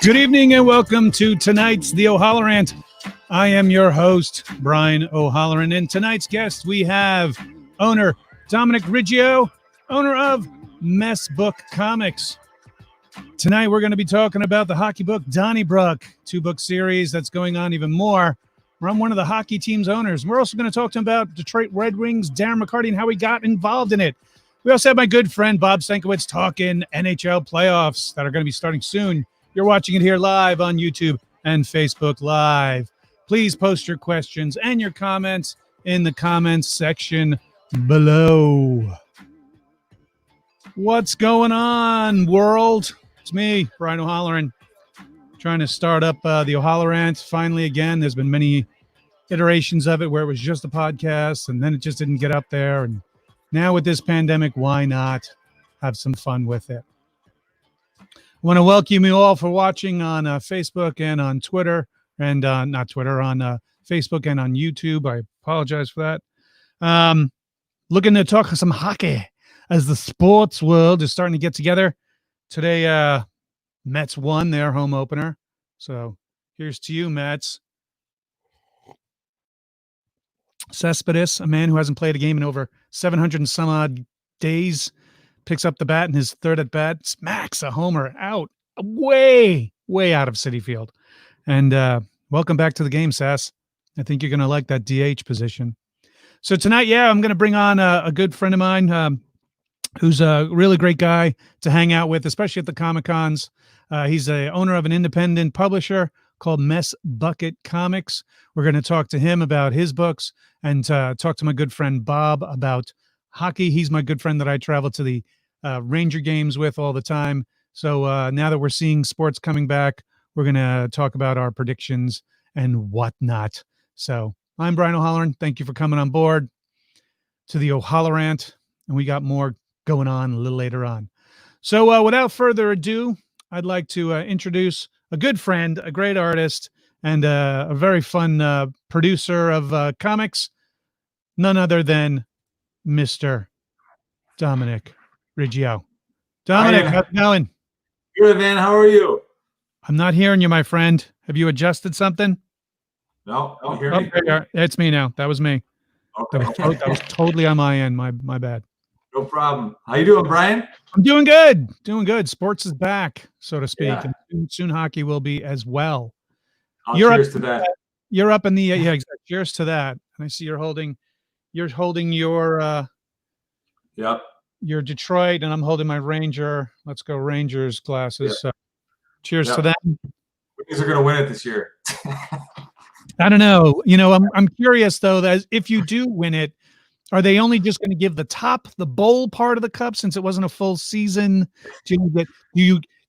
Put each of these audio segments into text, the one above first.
Good evening and welcome to tonight's The O'HalloRANT. I am your host, Brian O'HalloRANT. And tonight's guest, we have owner Dominic Riggio, owner of Mess Book Comics. Tonight, we're going to be talking about the hockey book Donnybrook, two-book series that's going on even more. I'm one of the hockey team's owners. We're also going to talk to him about Detroit Red Wings, Darren McCarty, and how he got involved in it. We also have my good friend, Bob Senkewicz, talking NHL Playoffs that are going to be starting soon. You're watching it here live on YouTube and Facebook Live. Please post your questions and your comments in the comments section below. What's going on, world? It's me, Brian O'HalloRANT, trying to start up the O'HalloRANT finally again. There's been many iterations of it where it was just a podcast and then it just didn't get up there. And now with this pandemic, why not have some fun with it? I want to welcome you all for watching on Facebook and on Twitter, and on Facebook and on YouTube. I apologize for that. Looking to talk some hockey as the sports world is starting to get together. Today, Mets won their home opener. So here's to you, Mets. Cespedes, a man who hasn't played a game in over 700 and some odd days, picks up the bat in his third at bat, smacks a homer out, way out of Citi Field. And welcome back to the game, Sass. I think you're going to like that DH position. So tonight, I'm going to bring on a good friend of mine who's a really great guy to hang out with, especially at the Comic-Cons. He's the owner of an independent publisher called Mess Bucket Comics. We're going to talk to him about his books and talk to my good friend Bob about hockey. He's my good friend that I travel to the Ranger games with all the time. So now that we're seeing sports coming back, we're going to talk about our predictions and whatnot. So I'm Brian O'HalloRANT. Thank you for coming on board to the O'HalloRANT. And we got more going on a little later on. So without further ado, I'd like to introduce a good friend, a great artist, and a very fun producer of comics, none other than Mr. Dominic Riggio. Dominic, how's it going? Good, man. How are you? I'm not hearing you, my friend. Have you adjusted something? No, don't hear me. It's me now. That was me. Okay. That was totally on my end. My bad. No problem. How you doing, Brian? I'm doing good. Doing good. Sports is back, so to speak. Yeah. And soon hockey will be as well. Cheers to that. You're up in the exactly. Cheers to that. And I see you're holding your Yep. your Detroit, and I'm holding my Ranger. Let's go Rangers glasses. Yep. So cheers to that. Wings are going to win it this year. I don't know. I'm curious though, that if you do win it, are they only just going to give the bowl part of the cup since it wasn't a full season? Do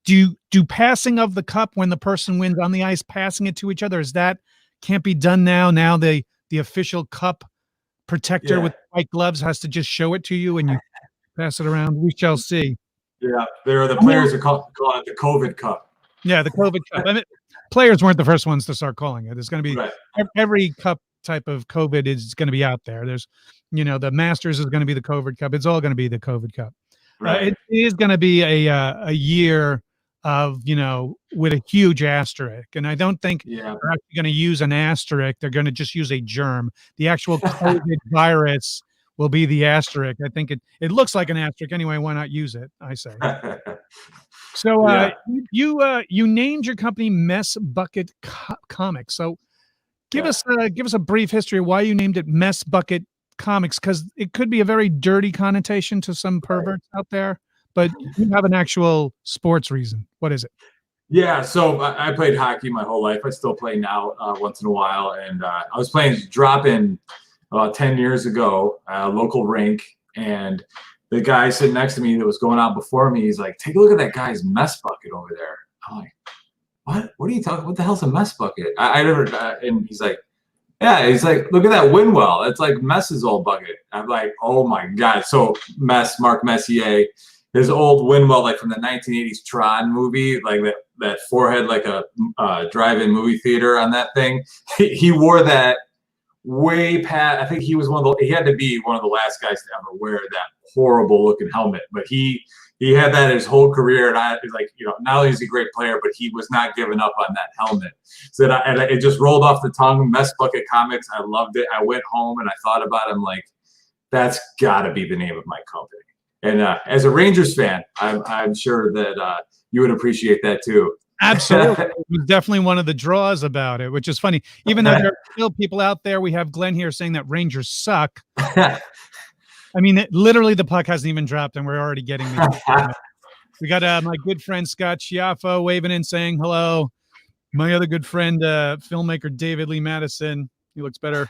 you do passing of the cup when the person wins on the ice, passing it to each other? Is that can't be done now? Now the official cup protector with white gloves has to just show it to you and you pass it around. We shall see. Yeah, the players are calling it the COVID Cup. Yeah, the COVID Cup. I mean, players weren't the first ones to start calling it. It's going to be every cup type of COVID is going to be out there. There's, the Masters is going to be the COVID Cup. It's all going to be the COVID Cup. Right. It is going to be a year of, with a huge asterisk. And I don't think they're actually going to use an asterisk. They're going to just use a germ. The actual COVID virus will be the asterisk. I think it looks like an asterisk anyway. Why not use it? I say. So you named your company Mess Bucket Comics. So give us a brief history of why you named it Mess Bucket Comics, because it could be a very dirty connotation to some perverts out there, but you have an actual sports reason. What is it? Yeah, so I played hockey my whole life. I still play now once in a while, and I was playing drop-in about 10 years ago, local rink, and the guy sitting next to me that was going out before me, he's like, "Take a look at that guy's mess bucket over there." I'm like, "What? What are you talking? What the hell's a mess bucket?" I never. And he's like, "Yeah." He's like, "Look at that wind well. It's like Mess's old bucket." I'm like, "Oh my god!" So Mark Messier, his old wind well, like from the 1980s Tron movie, like that forehead, like a drive-in movie theater on that thing. He wore that way past. I think he was he had to be one of the last guys to ever wear that horrible looking helmet, but he he had that his whole career, and I was like, not only is he a great player, but he was not giving up on that helmet. So it just rolled off the tongue. Mess Bucket Comics, I loved it. I went home and I thought about it. I'm like, that's got to be the name of my company. And as a Rangers fan, I'm sure that you would appreciate that too. Absolutely. It was definitely one of the draws about it, which is funny. Even though there are still people out there, we have Glenn here saying that Rangers suck. I mean, literally the puck hasn't even dropped and we're already getting these. We got my good friend Scott Schiaffo waving in saying hello. My other good friend, filmmaker David Lee Madison. He looks better.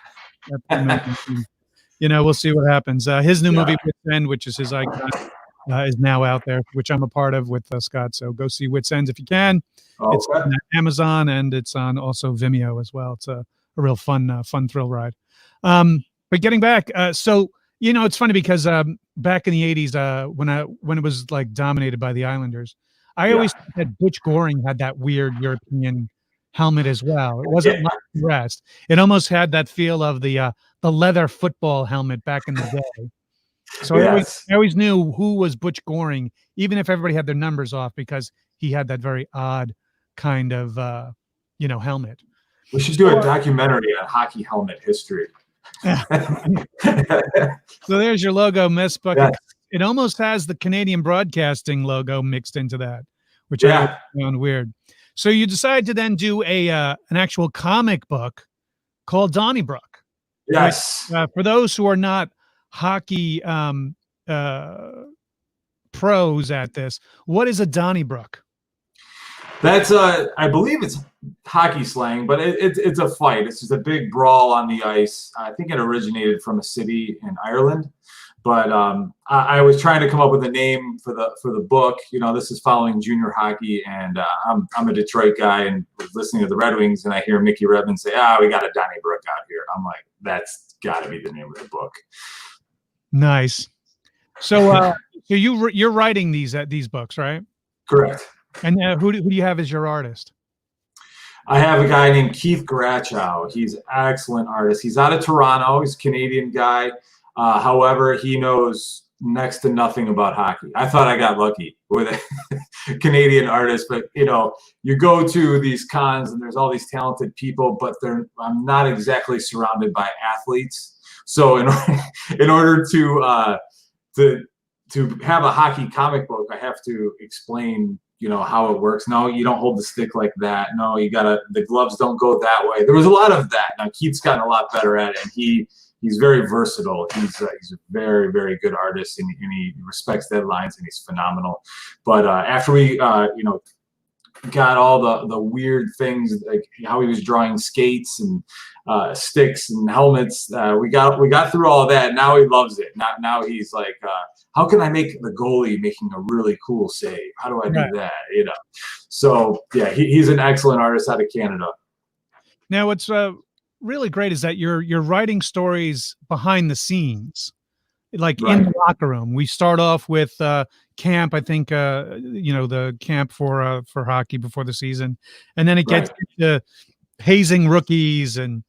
We'll see what happens. His new movie, Wits End, which is his icon, is now out there, which I'm a part of with Scott. So go see Wits End if you can. Okay. It's on Amazon and it's on also Vimeo as well. It's a real fun thrill ride. But getting back, so it's funny because back in the 80s, when it was like dominated by the Islanders, I always thought that Butch Goring had that weird European helmet as well. It wasn't like the rest. It almost had that feel of the leather football helmet back in the day. So I always knew who was Butch Goring, even if everybody had their numbers off, because he had that very odd kind of helmet. We should do a documentary on hockey helmet history. So there's your logo, Mess Bucket. Yes. It almost has the Canadian Broadcasting logo mixed into that, which I found weird. So you decide to then do an actual comic book called Donnybrook. Yes. Which, for those who are not hockey pros at this, what is a Donnybrook? That's I believe it's hockey slang, but it's a fight. It's just a big brawl on the ice. I think it originated from a city in Ireland, but I was trying to come up with a name for the book. This is following junior hockey, and I'm a Detroit guy and was listening to the Red Wings, and I hear Mickey Redmond say, we got a Donnybrook out here. I'm like, that's got to be the name of the book. Nice. So you're writing these books, right? Correct. And who do you have as your artist? I have a guy named Keith Garachow. He's an excellent artist. He's out of Toronto. He's a Canadian guy. However, he knows next to nothing about hockey. I thought I got lucky with a Canadian artist, but you go to these cons and there's all these talented people, but I'm not exactly surrounded by athletes. So in order to have a hockey comic book, I have to explain how it works. No, you don't hold the stick like that. No, the gloves don't go that way. There was a lot of that. Now Keith's gotten a lot better at it, and he's very versatile. He's a very, very good artist, and he respects deadlines, and he's phenomenal. But after we got all the weird things, like how he was drawing skates and sticks and helmets, we got through all that. Now he loves it. Now he's like, how can I make the goalie making a really cool save? How do I do that? So yeah, he's an excellent artist out of Canada. Now what's really great is that you're writing stories behind the scenes, like in the locker room. We start off with camp, I think, the camp for hockey before the season, and then it gets into hazing rookies and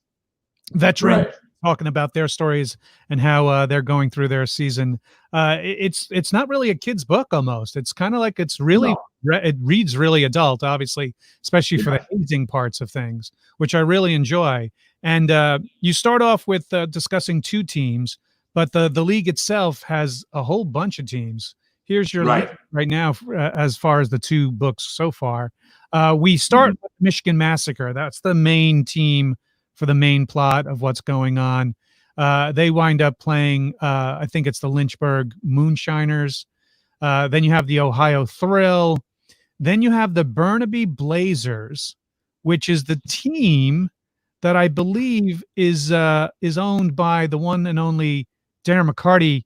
veterans talking about their stories and how they're going through their season. It's not really a kid's book almost. It's kind of like it's really it reads really adult, obviously, especially for the hazing parts of things, which I really enjoy. And you start off with discussing two teams, but the league itself has a whole bunch of teams. Here's your list right now as far as the two books so far. We start with Michigan Massacre. That's the main team for the main plot of what's going on. They wind up playing, I think it's the Lynchburg Moonshiners. Then you have the Ohio Thrill. Then you have the Burnaby Blazers, which is the team that I believe is owned by the one and only Darren McCarty.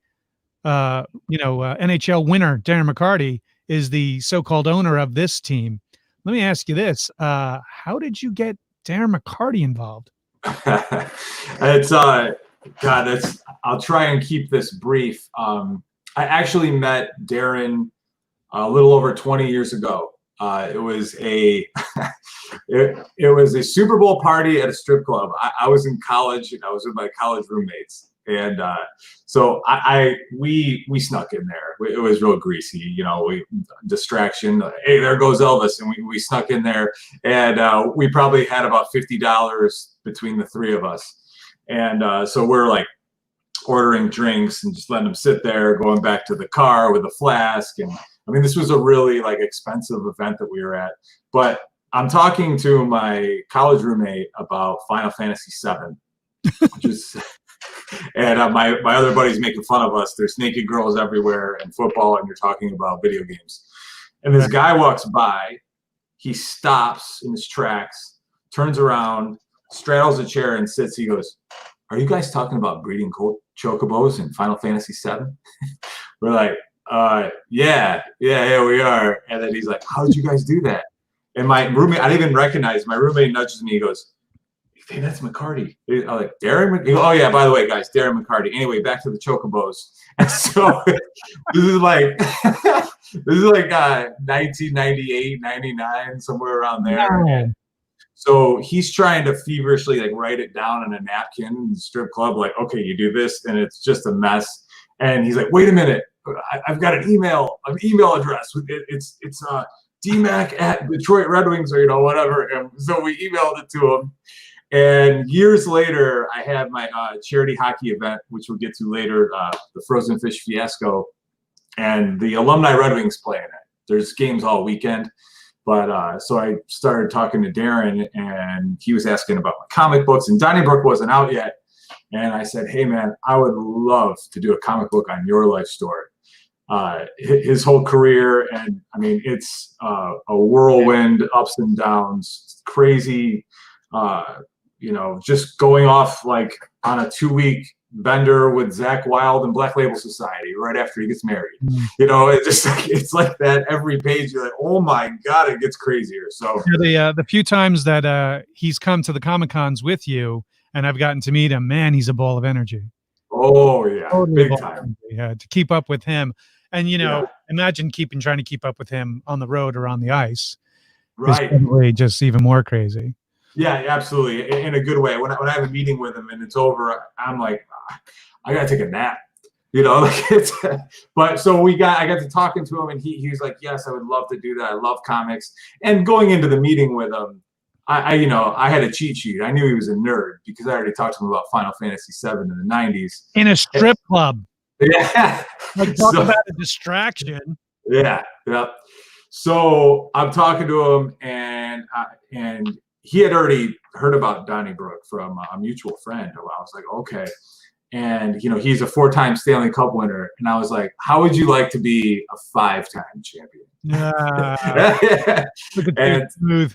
NHL winner Darren McCarty is the so-called owner of this team. Let me ask you this: how did you get Darren McCarty involved? It's I'll try and keep this brief. I actually met Darren a little over 20 years ago. It was a it was a Super Bowl party at a strip club. I was in college and I was with my college roommates, And so we snuck in there. It was real greasy, you know. Distraction. Hey, there goes Elvis, and we snuck in there, and we probably had about $50 between the three of us. And so we're like ordering drinks and just letting them sit there, going back to the car with a flask. And I mean, this was a really like expensive event that we were at. But I'm talking to my college roommate about Final Fantasy VII, which is, and my other buddies making fun of us. There's naked girls everywhere and football, and you're talking about video games. And this guy walks by, he stops in his tracks, turns around, straddles a chair and sits. He goes, "Are you guys talking about breeding chocobos in Final Fantasy VII?" We're like, yeah, we are. And then he's like, "How did you guys do that?" And my roommate, I didn't even recognize, my roommate nudges me. He goes, "Hey, that's McCarty." I'm like, "Darren?" Oh, yeah, by the way, guys, Darren McCarty. Anyway, back to the chocobos. And so this is like 1998, 99, somewhere around there. Wow. So he's trying to feverishly like write it down on a napkin in the strip club, like, "Okay, you do this," and it's just a mess. And he's like, "Wait a minute, I've got an email address. It's DMAC at Detroit Red Wings, or, you know, whatever." And so we emailed it to him. And years later, I had my charity hockey event, which we'll get to later, the Frozen Fish Fiasco, and the alumni Red Wings play in it. There's games all weekend. But so I started talking to Darren, and he was asking about my comic books, and Donnybrook wasn't out yet. And I said, "Hey, man, I would love to do a comic book on your life story." His whole career, and I mean, it's a whirlwind, ups and downs, crazy, you know, just going off like on a 2-week bender with Zach Wilde and Black Label Society right after he gets married. You know, it's like that every page. You're like, oh my God, it gets crazier. So the few times that he's come to the Comic-Cons with you and I've gotten to meet him, man, he's a ball of energy. Oh yeah, Totally big time. Yeah, to keep up with him. And, you know, imagine trying to keep up with him on the road or on the ice. Right. It's probably just even more crazy. Yeah, absolutely. In a good way. When I have a meeting with him and it's over, I'm like, I gotta take a nap. You know, like it's, but so I got to talking to him, and he was like, "Yes, I would love to do that. I love comics." And going into the meeting with him, I had a cheat sheet. I knew he was a nerd because I already talked to him about Final Fantasy VII in the 90s. In a strip club. Yeah. Like, talk about a distraction. Yeah. So I'm talking to him, and he had already heard about Donnybrook from a mutual friend. I was like, okay. And, you know, he's a 4-time Stanley Cup winner. And I was like, how would you like to be a 5-time champion? And smooth.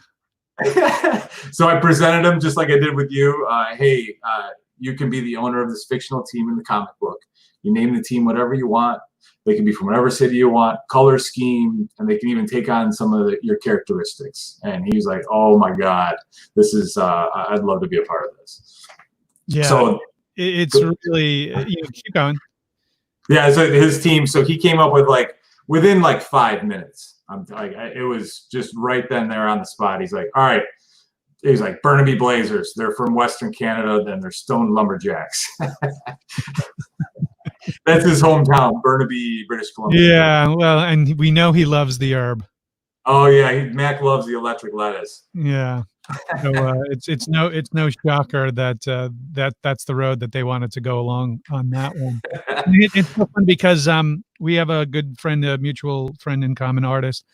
So I presented him just like I did with you. Hey, you can be the owner of this fictional team in the comic book. You name the team whatever you want. They can be from whatever city you want, color scheme, and they can even take on some of your characteristics. And he was like, "Oh my God, this is I'd love to be a part of this." Yeah. So it's really keep going. Yeah. So his team. So he came up with like within like 5 minutes. It was just right then there on the spot. He's like, "All right." He's like, "Burnaby Blazers. They're from Western Canada. Then they're Stone Lumberjacks." That's his hometown, Burnaby, British Columbia. Yeah, well, and we know he loves the herb. Oh yeah, Mac loves the electric lettuce. Yeah, so it's no shocker that that's the road that they wanted to go along on that one. It's so fun because we have a good friend, a mutual friend in common, artist,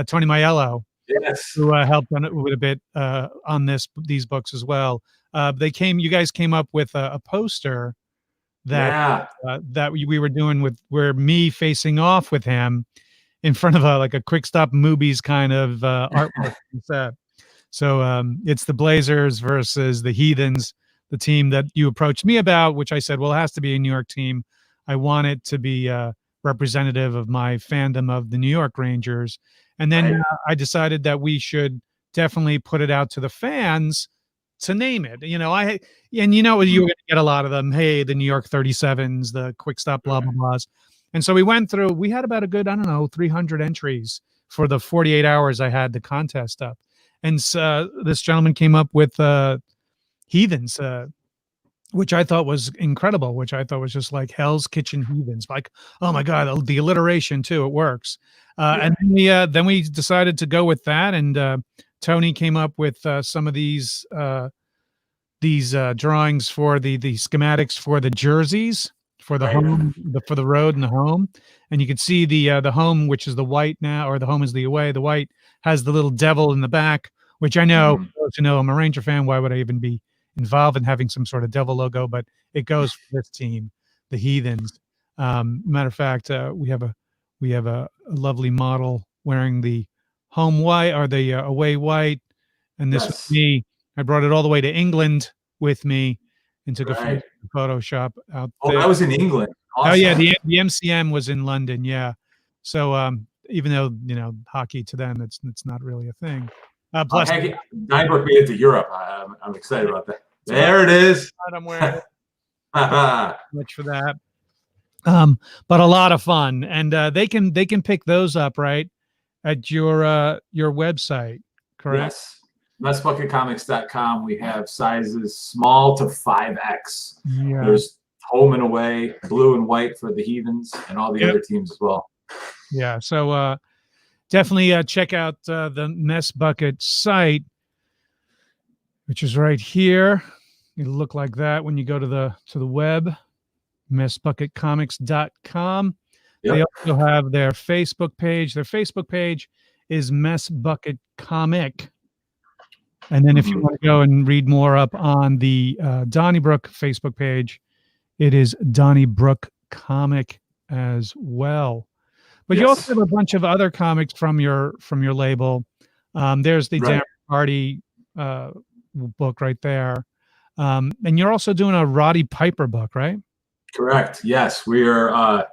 Tony Maiello. Yes, who helped on it with a bit on these books as well. You guys came up with a poster that we were doing where me facing off with him in front of a quick stop movies kind of artwork. So it's the Blazers versus the Heathens, the team that you approached me about, which I said, well, it has to be a New York team. I want it to be representative of my fandom of the New York Rangers. And then I decided that we should definitely put it out to the fans to name it. You know, you were going to get a lot of them. Hey, the New York 37s, the quick stop, blah, blah, blahs. And so we had about a good, 300 entries for the 48 hours I had the contest up. And so this gentleman came up with Heathens, which I thought was incredible, which I thought was just like Hell's Kitchen Heathens. Like, oh my God, the alliteration too, it works. Yeah. And then we decided to go with that, and Tony came up with some of these drawings for the schematics for the jerseys for the Right. home, for the road and the home. And you can see the home, which is the white now, or the home is the away. The white has the little devil in the back, which I know, Mhm. those who know I'm a Ranger fan, why would I even be involved in having some sort of devil logo? But it goes for this team, the Heathens. Matter of fact, we have a lovely model wearing the home white or the away white, and this was Yes. me. I brought it all the way to England with me and took a Right. Photoshop out Oh, there. that was in England. Oh yeah, Awesome. the MCM was in London, yeah. So even though, hockey to them it's not really a thing. Plus Heck, yeah. Donnybrook made it to Europe. I'm excited about that. that's what There it is. I'm wearing it. Yeah. Much for that. But a lot of fun, and they can pick those up right at your website, correct? Yes. MessBucketComics.com. We have sizes small to 5X. Yeah, There's home and away, blue and white for the Heathens and all the yep, other teams as well. yeah. So definitely check out the Mess Bucket site, which is right here. It'll look like that when you go to the web, messbucketcomics.com. They Yep. also have their Facebook page. Their Facebook page is Mess Bucket Comic. And then if you want to go and read more up on the Donnybrook Facebook page, it is Donnybrook Comic as well. But you also Yes. have a bunch of other comics from your label. There's the Right. Darren Hardy book right there. And you're also doing a Roddy Piper book, right? Correct. Yes. We are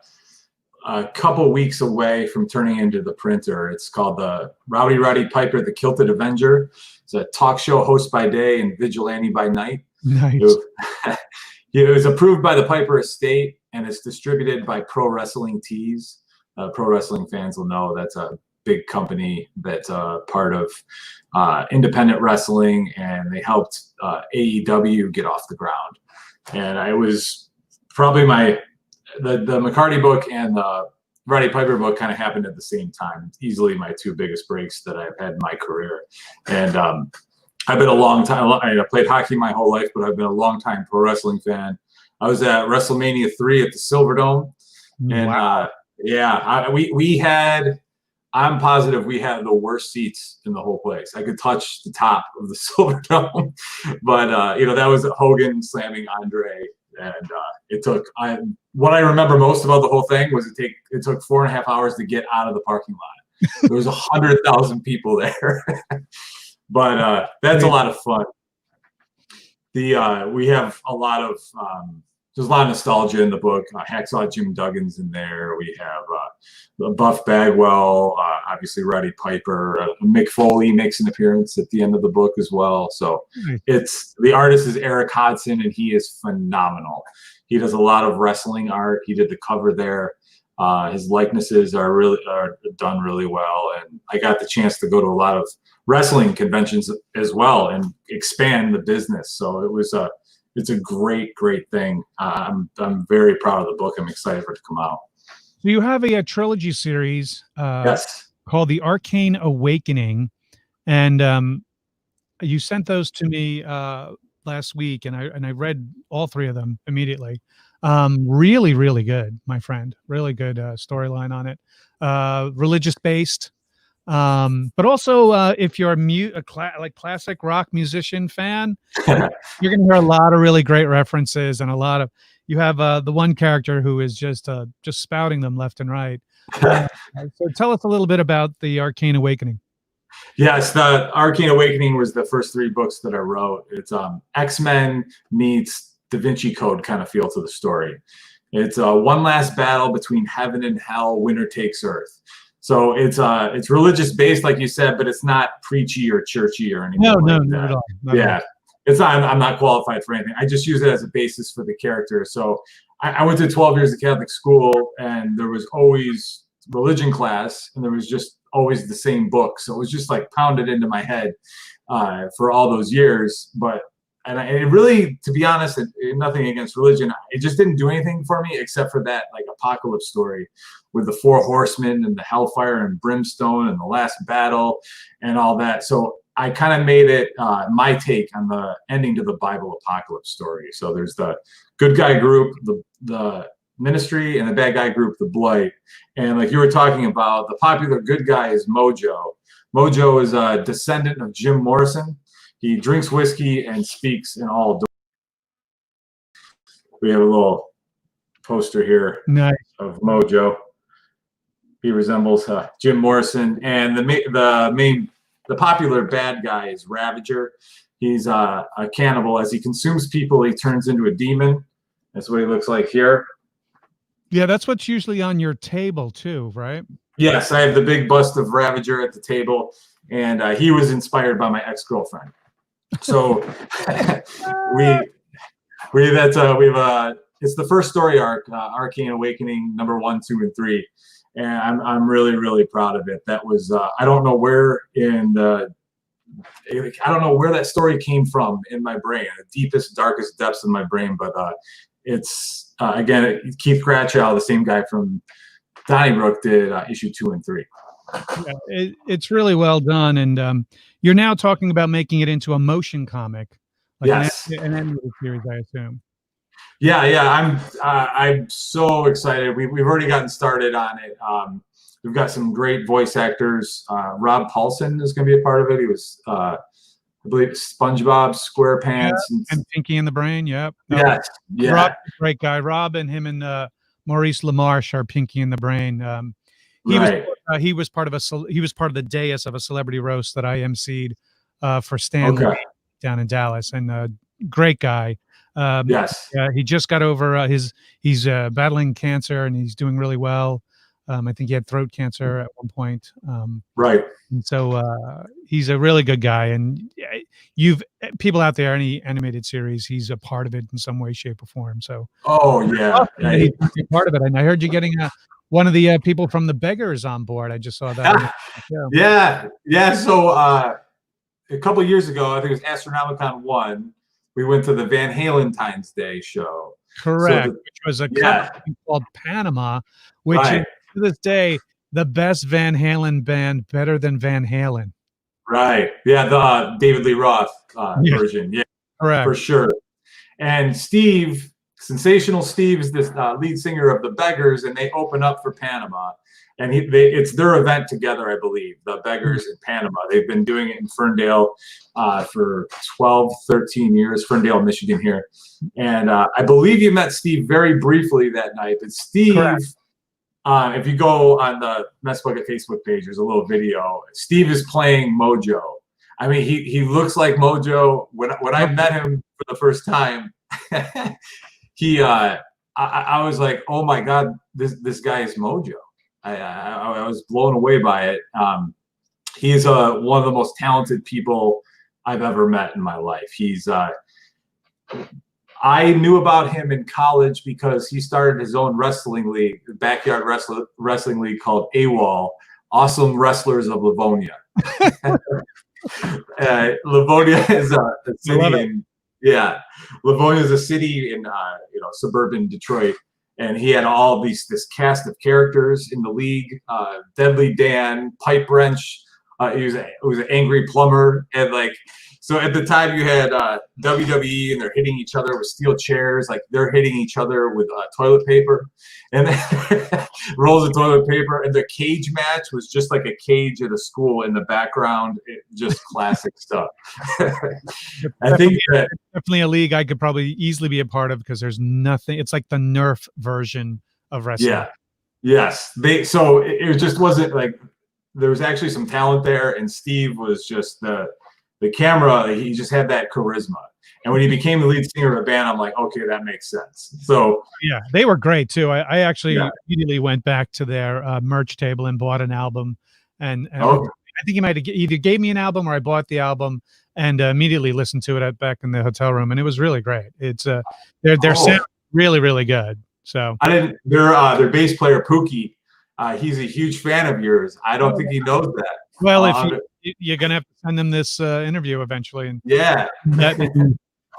a couple weeks away from turning into the printer. It's called the Roddy Piper, the Kilted Avenger. It's a talk show host by day and vigilante by night. Nice. It was approved by the Piper estate, and it's distributed by Pro Wrestling Tees. Pro wrestling fans will know that's a big company that's part of independent wrestling, and they helped AEW get off the ground. And I was probably the McCarty book and the Roddy Piper book kind of happened at the same time. Easily my two biggest breaks that I've had in my career. And I've been a long time. I played hockey my whole life, but I've been a long time pro wrestling fan. I was at WrestleMania 3 at the Silverdome, and Wow. we had. I'm positive we had the worst seats in the whole place. I could touch the top of the Silverdome, but that was Hogan slamming Andre, and it took. What I remember most about the whole thing was it took 4.5 hours to get out of the parking lot. There was 100,000 people there. But that's a lot of fun. We have a lot of there's a lot of nostalgia in the book. Hacksaw Jim Duggan's in there. We have Buff Bagwell, obviously Roddy Piper. Mick Foley makes an appearance at the end of the book as well. So it's the artist is Eric Hodson, and he is phenomenal. He does a lot of wrestling art. He did the cover there. His likenesses are done really well, and I got the chance to go to a lot of wrestling conventions as well and expand the business. So it's a great thing. I'm very proud of the book. I'm excited for it to come out. So you have a trilogy series Yes. called the Arcane Awakening, and you sent those to me last week, and I read all three of them immediately. Really good, my friend. Really good storyline on it. Religious based, but also if you're like classic rock musician fan, you're going to hear a lot of really great references, and a lot of you have the one character who is just spouting them left and right. So tell us a little bit about the Arcane Awakening. Yes, the Arcane Awakening was the first 3 books that I wrote. It's X-Men meets Da Vinci Code kind of feel to the story. It's one last battle between heaven and hell. Winner takes Earth. So it's religious based, like you said, but it's not preachy or churchy or anything. No, like not that. at all. Yeah, it's not. I'm not qualified for anything. I just use it as a basis for the character. So I went to 12 years of Catholic school, and there was always religion class, and there was just always the same book. So it was just like pounded into my head for all those years. But it really, to be honest, nothing against religion, it just didn't do anything for me except for that like apocalypse story with the 4 horsemen and the hellfire and brimstone and the last battle and all that. So I kind of made it my take on the ending to the Bible apocalypse story. So there's the good guy group, the ministry, and the bad guy group, the blight. And like you were talking about, the popular good guy is Mojo. Mojo is a descendant of Jim Morrison. He drinks whiskey and speaks in all. We have a little poster here of Mojo. He resembles Jim Morrison, and the popular bad guy is Ravager. He's a cannibal. As he consumes people, he turns into a demon. That's what he looks like here. Yeah, that's what's usually on your table too, right? Yes, I have the big bust of Ravager at the table, and he was inspired by my ex-girlfriend. So it's the first story arc, Arcane Awakening number 1, 2, and 3, and I'm really proud of it. That was I don't know where that story came from in my brain, the deepest, darkest depths of my brain, but it's again, Keith Cratchell, the same guy from Donnybrook, did issue 2 and 3. Yeah, it's really well done, and you're now talking about making it into a motion comic, like yes, an animated series, I assume. Yeah, I'm so excited. We've already gotten started on it. We've got some great voice actors. Rob Paulson is going to be a part of it. He was, I believe, SpongeBob SquarePants, and Pinky and the Brain. Yep. Yes. Yeah. Rob, great guy. Rob and him and Maurice LaMarche are Pinky and the Brain. He was part of the dais of a celebrity roast that I emceed for Stanley down in Dallas, and great guy. Yes. He just got over he's battling cancer, and he's doing really well. I think he had throat cancer at one point. Right. And so he's a really good guy, and people out there, any animated series, he's a part of it in some way, shape, or form. So he's part of it. And I heard you getting one of the people from the Beggars on board. I just saw that. Yeah. So a couple of years ago, I think it was Astronomicon 1. We went to the Van Halentine's Day show. Correct, which was a company called Panama, which is, to this day, the best Van Halen band, better than Van Halen. Right. Yeah, the David Lee Roth version. Yeah, correct. For sure. And Steve, Sensational Steve, is this lead singer of the Beggars, and they open up for Panama. And it's their event together, I believe, the Beggars in Panama. They've been doing it in Ferndale for 12, 13 years, Ferndale, Michigan here. And I believe you met Steve very briefly that night. But Steve, if you go on the Mess Bucket Facebook page, there's a little video. Steve is playing Mojo. I mean, he looks like Mojo. When I met him for the first time, I was like, oh my God, this guy is Mojo. I was blown away by it. He's one of the most talented people I've ever met in my life. I knew about him in college because he started his own wrestling league, backyard wrestling league called AWOL, Awesome Wrestlers of Livonia. Livonia is a city Livonia is a city in suburban Detroit. And he had all this cast of characters in the league. Deadly Dan, Pipe Wrench. He was an angry plumber, and so at the time you had WWE, and they're hitting each other with steel chairs, like they're hitting each other with toilet paper, and rolls of toilet paper. And the cage match was just like a cage at a school in the background. Just classic stuff. I think that definitely a league I could probably easily be a part of, because there's nothing. It's like the Nerf version of wrestling. Yeah. Yes. So it just wasn't like, there was actually some talent there, and Steve was just the camera. He just had that charisma. And when he became the lead singer of the band, I'm like, okay, that makes sense. So yeah, they were great too. I actually immediately went back to their merch table and bought an album. And I think he might have either gave me an album or I bought the album and immediately listened to it back in the hotel room. And it was really great. It's their sound really, really good. So their bass player Pookie, he's a huge fan of yours. I don't think he knows that. Well, if you're gonna have to send them this interview eventually, and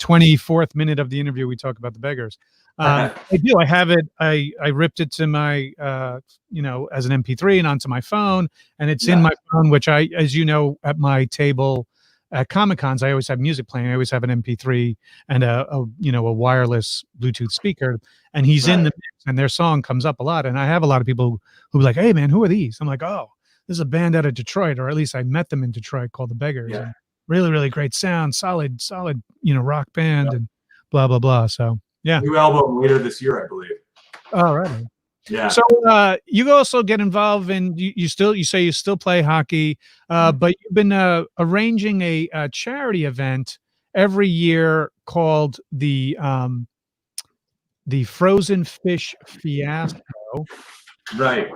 24th minute of the interview, we talk about the beggars. I do. I have it. I ripped it to my, as an MP3 and onto my phone, and it's in my phone, which as you know, at my table at Comic Cons, I always have music playing. I always have an MP3 and a wireless Bluetooth speaker, and he's in the mix, and their song comes up a lot. And I have a lot of people who be like, "Hey, man, who are these?" I'm like, "Oh, this is a band out of Detroit, or at least I met them in Detroit, called the Beggars. Yeah. And really, really great sound, solid, rock band, and blah blah blah." So yeah, new album later this year, I believe. all right. Yeah. So you also get involved in you say you still play hockey, but you've been arranging a charity event every year called the Frozen Fish Fiasco. Right.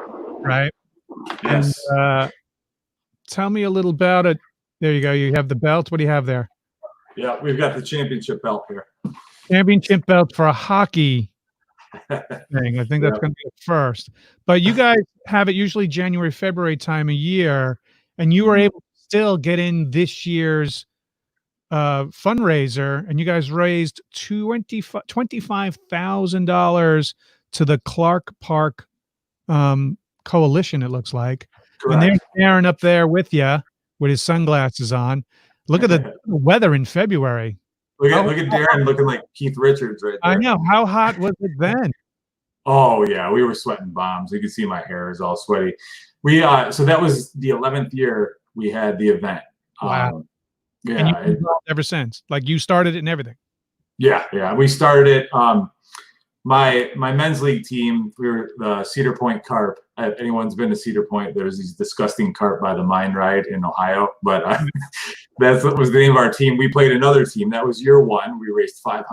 Yes. And, tell me a little about it. There you go. You have the belt. What do you have there? Yeah, we've got the championship belt here. Championship belt for a hockey thing. I think that's going to be the first. But you guys have it usually January, February time of year, and you were able to still get in this year's fundraiser, and you guys raised $25,000 to the Clark Park Coalition, it looks like. Correct. And there's Aaron up there with you with his sunglasses on. Look at the weather in February. Look at Darren looking like Keith Richards right there. I know. How hot was it then? Oh yeah, we were sweating bombs. You can see my hair is all sweaty. We so that was the 11th year we had the event. Wow. Yeah, and you've been involved ever since. Like you started it and everything. Yeah. We started it. My men's league team, we were the Cedar Point Carp. If anyone's been to Cedar Point, there's these disgusting carp by the mine ride in Ohio. But that was the name of our team. We played another team. That was year one. We raised $500.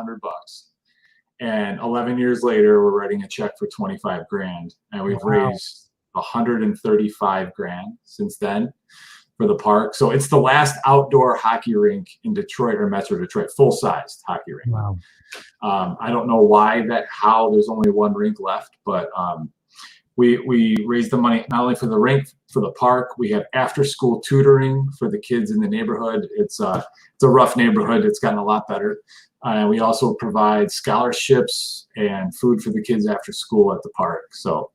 And 11 years later, we're writing a check for 25 grand. And we've raised 135 grand since then for the park. So it's the last outdoor hockey rink in Detroit or Metro Detroit, full-sized hockey rink. Wow. I don't know how there's only one rink left, but we raised the money not only for the rink, for the park. We have after-school tutoring for the kids in the neighborhood. It's a rough neighborhood. It's gotten a lot better. We also provide scholarships and food for the kids after school at the park. So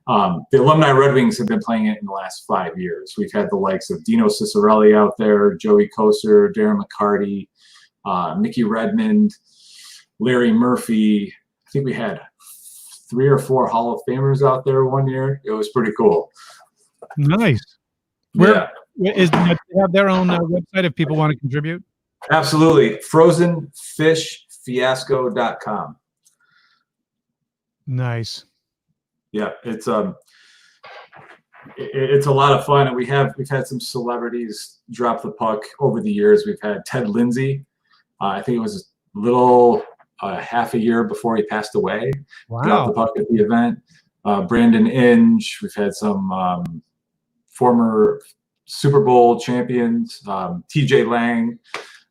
the Alumni Red Wings have been playing it in the last 5 years. We've had the likes of Dino Cicerelli out there, Joey Koser, Darren McCarty, Mickey Redmond, Larry Murphy. I think we had 3 or 4 Hall of Famers out there one year. It was pretty cool. Nice. Do they have their own website if people want to contribute? Absolutely. FrozenFishFiasco.com. Nice. Yeah, it's a lot of fun, and we've had some celebrities drop the puck over the years. We've had Ted Lindsay. I think it was a little half a year before he passed away. Wow. Drop the puck at the event. Brandon Inge. We've had some former Super Bowl champions. TJ Lang.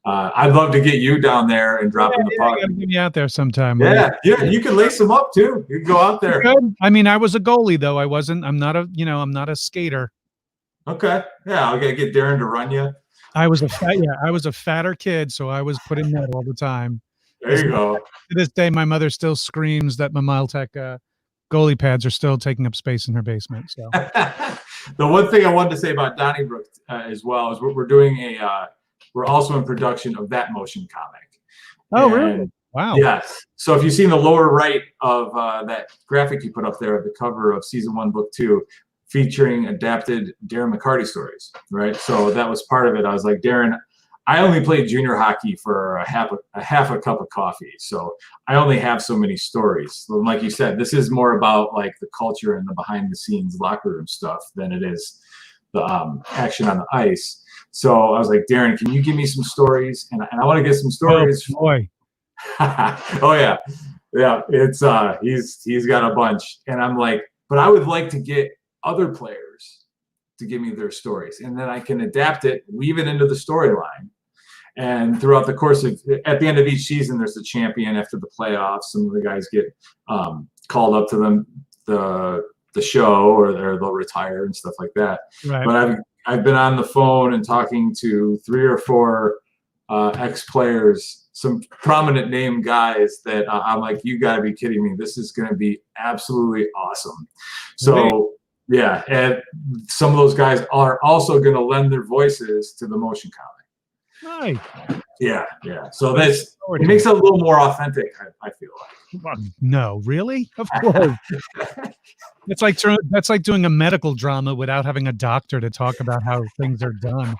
I'd love to get you down there and dropping the puck. Get me out there sometime. Yeah, you can lace them up too. You can go out there. I mean, I was a goalie though. I'm not a skater. Okay. Yeah, I'll get Darren to run you. I was a fatter kid, so I was put in net all the time. There you go. To this day, my mother still screams that my Miltech goalie pads are still taking up space in her basement. So the one thing I wanted to say about Donnybrook as well is we're doing we're also in production of that motion comic. Oh, really? Wow. Yes. So if you see in the lower right of that graphic you put up there of the cover of season 1, book 2, featuring adapted Darren McCarty stories, right? So that was part of it. I was like, Darren, I only played junior hockey for a half a cup of coffee. So I only have so many stories. So like you said, this is more about like the culture and the behind the scenes locker room stuff than it is the action on the ice. So I was like, Darren, can you give me some stories? And I want to get some stories. Oh, boy. Oh yeah. It's he's got a bunch. And I'm like, but I would like to get other players to give me their stories, and then I can adapt it, weave it into the storyline. And throughout the course of, at the end of each season, there's a champion after the playoffs. Some of the guys get called up to the show, or they'll retire and stuff like that. Right. But I've been on the phone and talking to 3 or 4 ex-players, some prominent name guys that I'm like, you got to be kidding me. This is going to be absolutely awesome. So, yeah, and some of those guys are also going to lend their voices to the motion comic. Nice. Yeah. So it makes it a little more authentic, I feel like. Well, no, really? Of course. That's like doing a medical drama without having a doctor to talk about how things are done.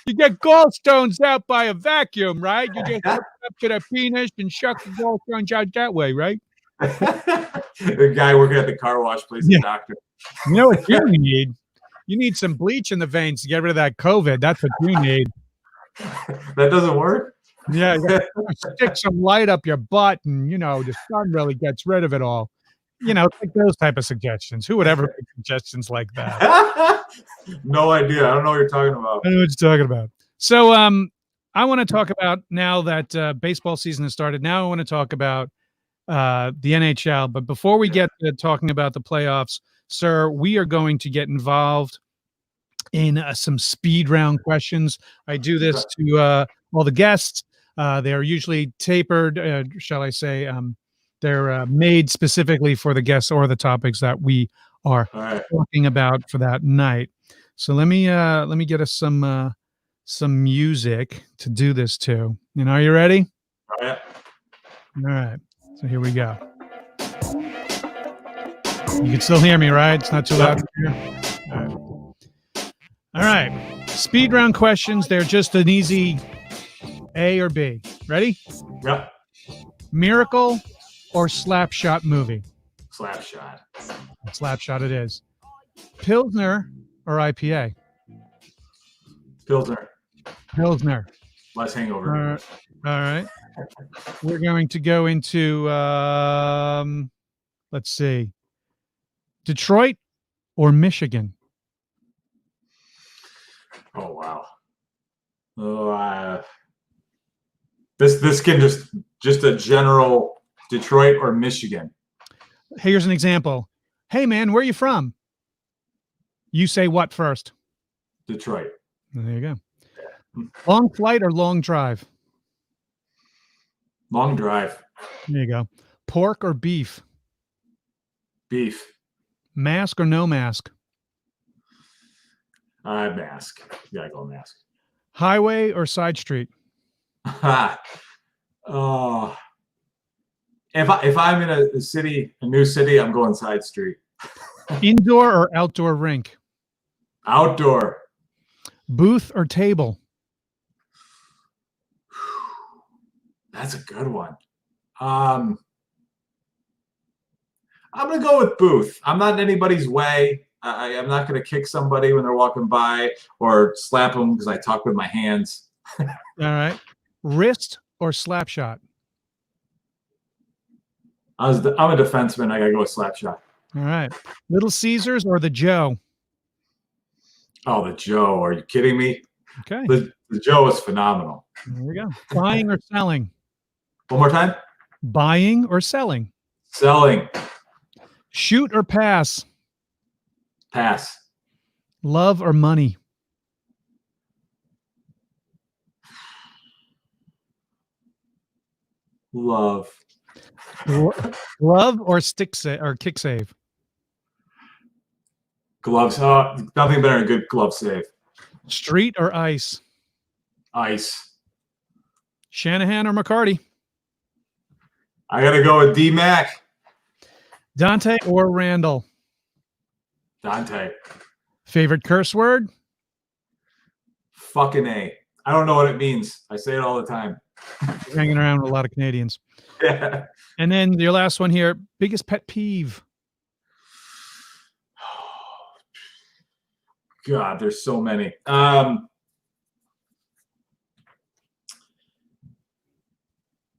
You get gallstones out by a vacuum, right? You just hook up to the penis and shuck the gallstones out that way, right? The guy working at the car wash plays the doctor. You know what you need? You need some bleach in the veins to get rid of that COVID. That's what you need. That doesn't work? Yeah, you stick some light up your butt and, the sun really gets rid of it all. Like those type of suggestions. Who would ever make suggestions like that? No idea. I don't know what you're talking about. I know what you're talking about. So I want to talk about, now that baseball season has started, now I want to talk about the NHL. But before we get to talking about the playoffs, sir, we are going to get involved in some speed round questions. I do this to all the guests. They are usually tapered, shall I say, they're made specifically for the guests or the topics that we are talking about for that night. So let me get us some music to do this to. Are you ready? Yeah. All right. So here we go. You can still hear me, right? It's not too loud here. All right. Speed round questions. They're just an easy A or B. Ready? Yep. Miracle or Slapshot movie? Slapshot. Slapshot it is. Pilsner or IPA? Pilsner. Less hangover. All right. We're going to go into, let's see, Detroit or Michigan? Oh, wow. Oh, this can just a general Detroit or Michigan. Here's an example. Hey, man, where are you from? You say what first? Detroit. There you go. Long flight or long drive? Long drive. There you go. Pork or beef? Beef. Mask or no mask? Mask. Yeah, I go mask. Highway or side street? Oh. If I'm in a new city, I'm going side street. Indoor or outdoor rink? Outdoor. Booth or table? That's a good one. I'm going to go with booth. I'm not in anybody's way. I'm not going to kick somebody when they're walking by or slap them because I talk with my hands. All right. Wrist or slap shot? I'm a defenseman. I got to go with slap shot. All right. Little Caesars or the Joe? Oh, the Joe. Are you kidding me? Okay. The Joe is phenomenal. There we go. Buying or selling? One more time. Buying or selling? Selling. Shoot or pass? Pass. Love or money? Love. Glove or stick or kick save? Gloves. Nothing better than a good glove save. Street or ice? Ice. Shanahan or McCarty? I got to go with D-Mac. Dante or Randall? Dante. Favorite curse word? Fucking A. I don't know what it means. I say it all the time. You're hanging around with a lot of Canadians. Yeah. And then your last one here, biggest pet peeve? God, there's so many. I'm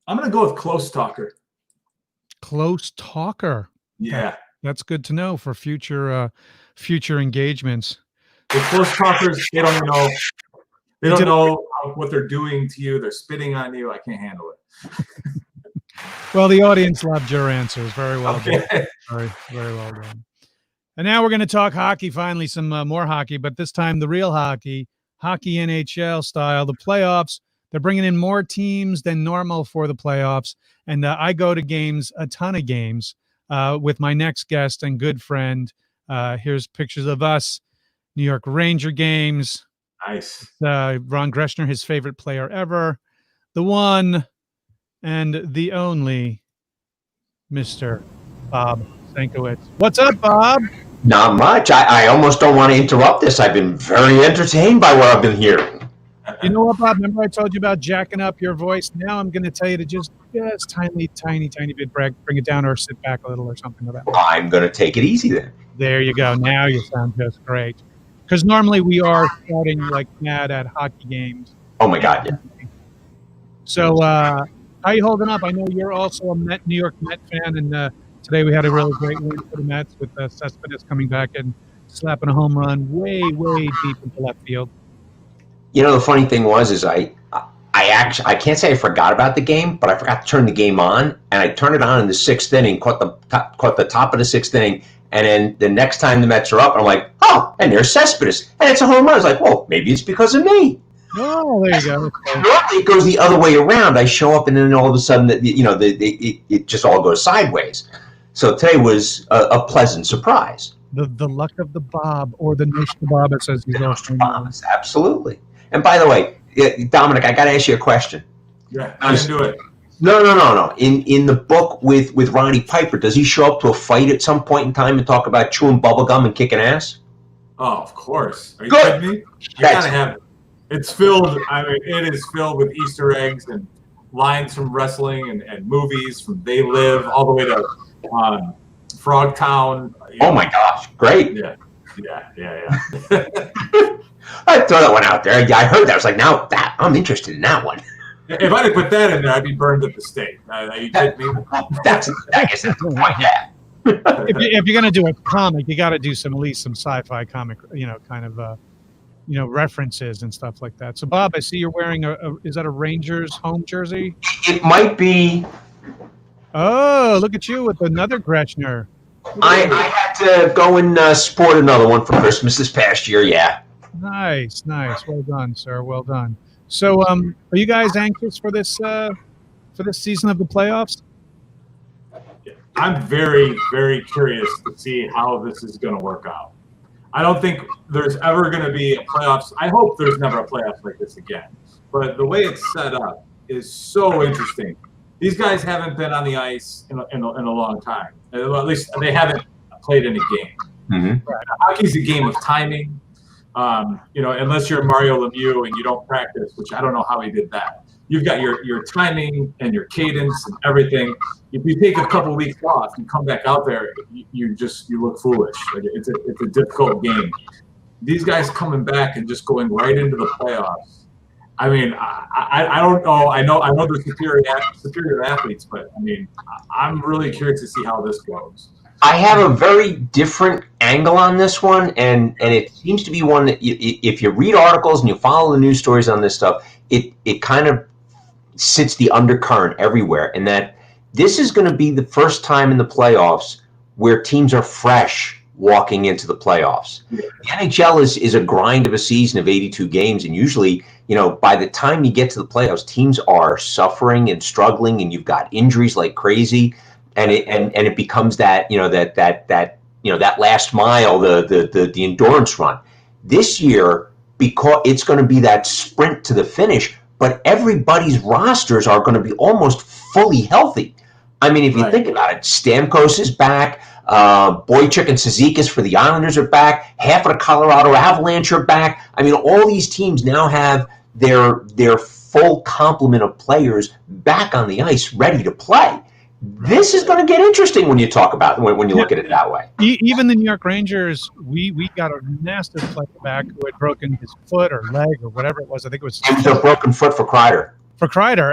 going to go with close talker. Close talker. Yeah. That's good to know for future engagements. The close talkers, they don't know. They don't know what they're doing to you. They're spitting on you. I can't handle it. Well, the audience loved your answers. Very well Okay. done. Very, very well done. And now we're going to talk hockey. Finally, some more hockey, but this time the real hockey. hockey NHL style. The playoffs, they're bringing in more teams than normal for the playoffs. And I go to games, a ton of games, with my next guest and good friend. Here's pictures of us, New York Ranger games. Nice. Ron Greshner, his favorite player ever. The one and the only Mr. Bob Senkewicz. What's up, Bob? Not much. I almost don't want to interrupt this. I've been very entertained by what I've been hearing. You know what, Bob? Remember I told you about jacking up your voice? Now I'm going to tell you to just tiny bit bring it down or sit back a little or something like that. I'm going to take it easy then. There you go. Now you sound just great. Because normally we are shouting like mad at hockey games. Oh, my God, yeah. So how are you holding up? I know you're also a New York Met fan, and today we had a really great win for the Mets with Cespedes coming back and slapping a home run way deep into left field. You know, the funny thing was I can't say I forgot about the game, but I forgot to turn the game on, and I turned it on in the sixth inning, caught the top of the sixth inning, and then the next time the Mets are up, I'm like, oh, and there's Cespedes, and it's a home run. I was like, well, maybe it's because of me. Oh, there you go. Normally it goes the other way around. I show up, and then all of a sudden, it just all goes sideways. So today was a pleasant surprise. The luck of the Bob, or the Nostrabobus, as he's also known. Absolutely. And by the way, Dominic, I got to ask you a question. Yeah, I can do it. No. In the book with Roddy Piper, does he show up to a fight at some point in time and talk about chewing bubblegum and kicking ass? Oh, of course. Are you kidding me? You gotta have it. It's filled. I mean, it is filled with Easter eggs and lines from wrestling and movies from They Live all the way to Frogtown. Oh my gosh, great! Yeah. I'd throw that one out there. Yeah, I heard that. I was like, now that I'm interested in that one. If I didn't put that in there, I'd be burned at the stake. Are you kidding me? I guess that's the point. Yeah. If you're gonna do a comic, you got to do at least some sci-fi comic, kind of, references and stuff like that. So, Bob, I see you're wearing is that a Rangers home jersey? It might be. Oh, look at you with another Greshner. I had to go and sport another one for Christmas this past year. Yeah. Nice. Well done, sir. Well done. So, are you guys anxious for this season of the playoffs? I'm very, very curious to see how this is going to work out. I don't think there's ever going to be a playoffs. I hope there's never a playoffs like this again. But the way it's set up is so interesting. These guys haven't been on the ice in a long time. At least they haven't played in a game. Mm-hmm. Hockey's a game of timing. Unless you're Mario Lemieux and you don't practice, which I don't know how he did that. You've got your timing and your cadence and everything. If you take a couple weeks off, you come back out there, you look foolish. Like it's a difficult game. These guys coming back and just going right into the playoffs. I mean, I don't know. I know they're superior athletes, but I mean, I'm really curious to see how this goes. I have a very different angle on this one, and it seems to be one that if you read articles and you follow the news stories on this stuff, it kind of sits the undercurrent everywhere, and that this is going to be the first time in the playoffs where teams are fresh walking into the playoffs. Yeah. The NHL is a grind of a season of 82 games, and usually, by the time you get to the playoffs, teams are suffering and struggling, and you've got injuries like crazy. And it becomes that that last mile, the endurance run. This year, because it's going to be that sprint to the finish, but everybody's rosters are going to be almost fully healthy. I mean, if you think about it, Stamkos is back, Boychuk and Cizikas for the Islanders are back, half of the Colorado Avalanche are back. I mean, all these teams now have their full complement of players back on the ice, ready to play. This is going to get interesting when you talk about when you look at it that way. Even the New York Rangers, we got a nasty player back who had broken his foot or leg or whatever it was. I think it was a broken foot for Kreider.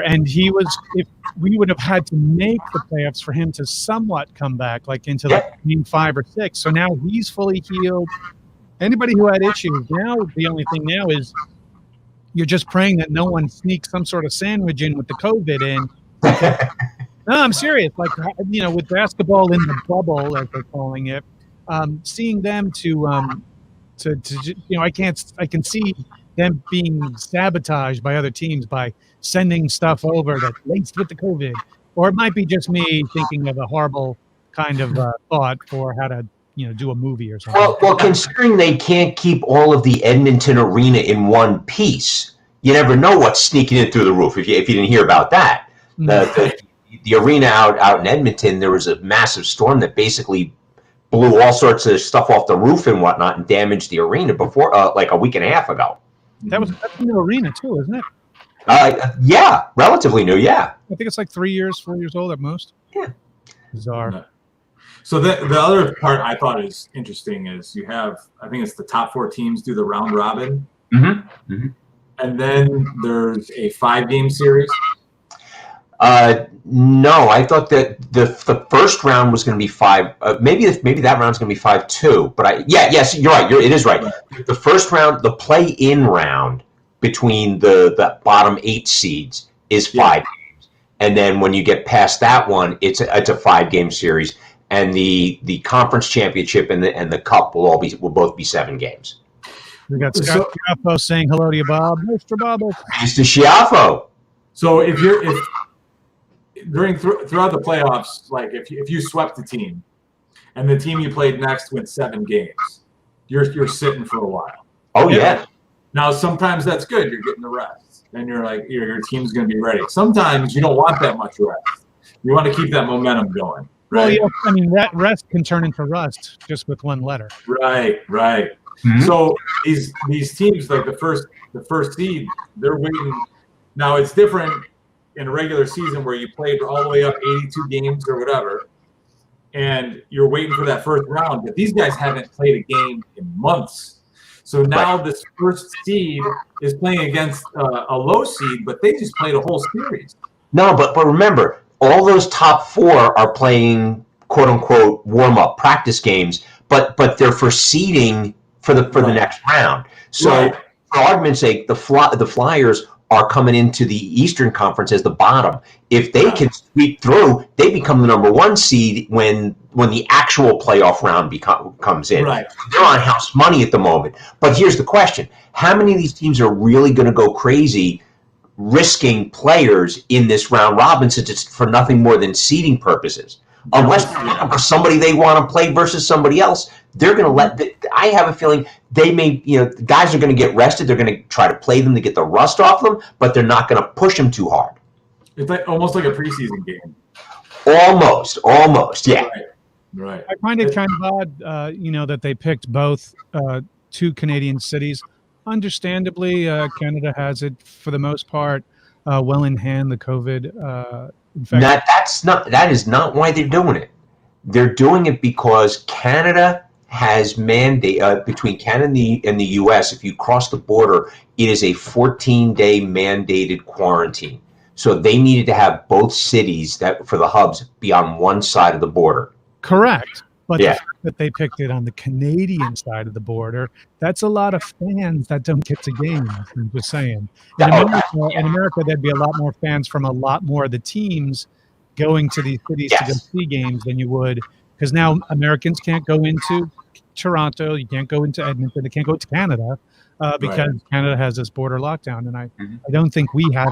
And he was. If we would have had to make the playoffs for him to somewhat come back, like into game 5 or 6. So now he's fully healed. Anybody who had issues, now the only thing now is you're just praying that no one sneaks some sort of sandwich in with the COVID in. No, I'm serious. Like, with basketball in the bubble, as they're calling it, seeing them I can see them being sabotaged by other teams by sending stuff over that's laced with the COVID, or it might be just me thinking of a horrible kind of thought for how to, do a movie or something. Well, considering they can't keep all of the Edmonton arena in one piece, you never know what's sneaking in through the roof. If you didn't hear about that, the arena out in Edmonton, there was a massive storm that basically blew all sorts of stuff off the roof and whatnot and damaged the arena before, like a week and a half ago. That's a new arena too, isn't it? Yeah, relatively new. Yeah, I think it's like 4 years old at most. Yeah, bizarre. No. So the other part I thought is interesting is you have, I think it's the top 4 teams do the round robin, and then there's a 5-game series. No, I thought that the first round was going to be 5. Maybe that round's going to be 5-2. But yes, you're right. It is right. The first round, the play-in round between the bottom 8 seeds is 5 games, and then when you get past that one, it's a 5-game series, and the conference championship and the cup will both be 7 games. We got Scott Schiaffo saying hello to you, Bob. Nostrabobus. Mr. Schiaffo. So if throughout the playoffs, like if you swept the team, and the team you played next went 7 games, you're sitting for a while. Oh yeah. Now sometimes that's good. You're getting the rest, and you're like your team's going to be ready. Sometimes you don't want that much rest. You want to keep that momentum going. Right? Well, yeah. I mean, that rest can turn into rust just with one letter. Right. Mm-hmm. So these teams, like the first seed, they're waiting. Now it's different in a regular season where you played all the way up 82 games or whatever, and you're waiting for that first round. But these guys haven't played a game in months. So now this first seed is playing against a low seed, but they just played a whole series. No, but remember, all those top 4 are playing quote unquote warm up practice games, but they're for seeding for the next round. So for argument's sake, the Flyers are coming into the Eastern Conference as the bottom. If they can sweep through, they become the number 1 seed when the actual playoff round comes in. Right. They're on house money at the moment. But here's the question. How many of these teams are really going to go crazy risking players in this round robin since it's for nothing more than seeding purposes? Unless for somebody they want to play versus somebody else, they're going to I have a feeling they may, the guys are going to get rested. They're going to try to play them to get the rust off them, but they're not going to push them too hard. It's like almost like a preseason game. Almost, yeah. Right. I find it kind of odd, that they picked both 2 Canadian cities. Understandably, Canada has it for the most part well in hand. The COVID. In fact, that is not why they're doing it. They're doing it because Canada has mandate between Canada and the U.S. If you cross the border, it is a 14-day mandated quarantine. So they needed to have both cities for the hubs be on one side of the border. Correct. But the fact that they picked it on the Canadian side of the border, that's a lot of fans that don't get to games. I'm just saying. In America, there'd be a lot more fans from a lot more of the teams going to these cities to go see games than you would, because now Americans can't go into Toronto, you can't go into Edmonton, they can't go to Canada because Canada has this border lockdown, and I don't think we have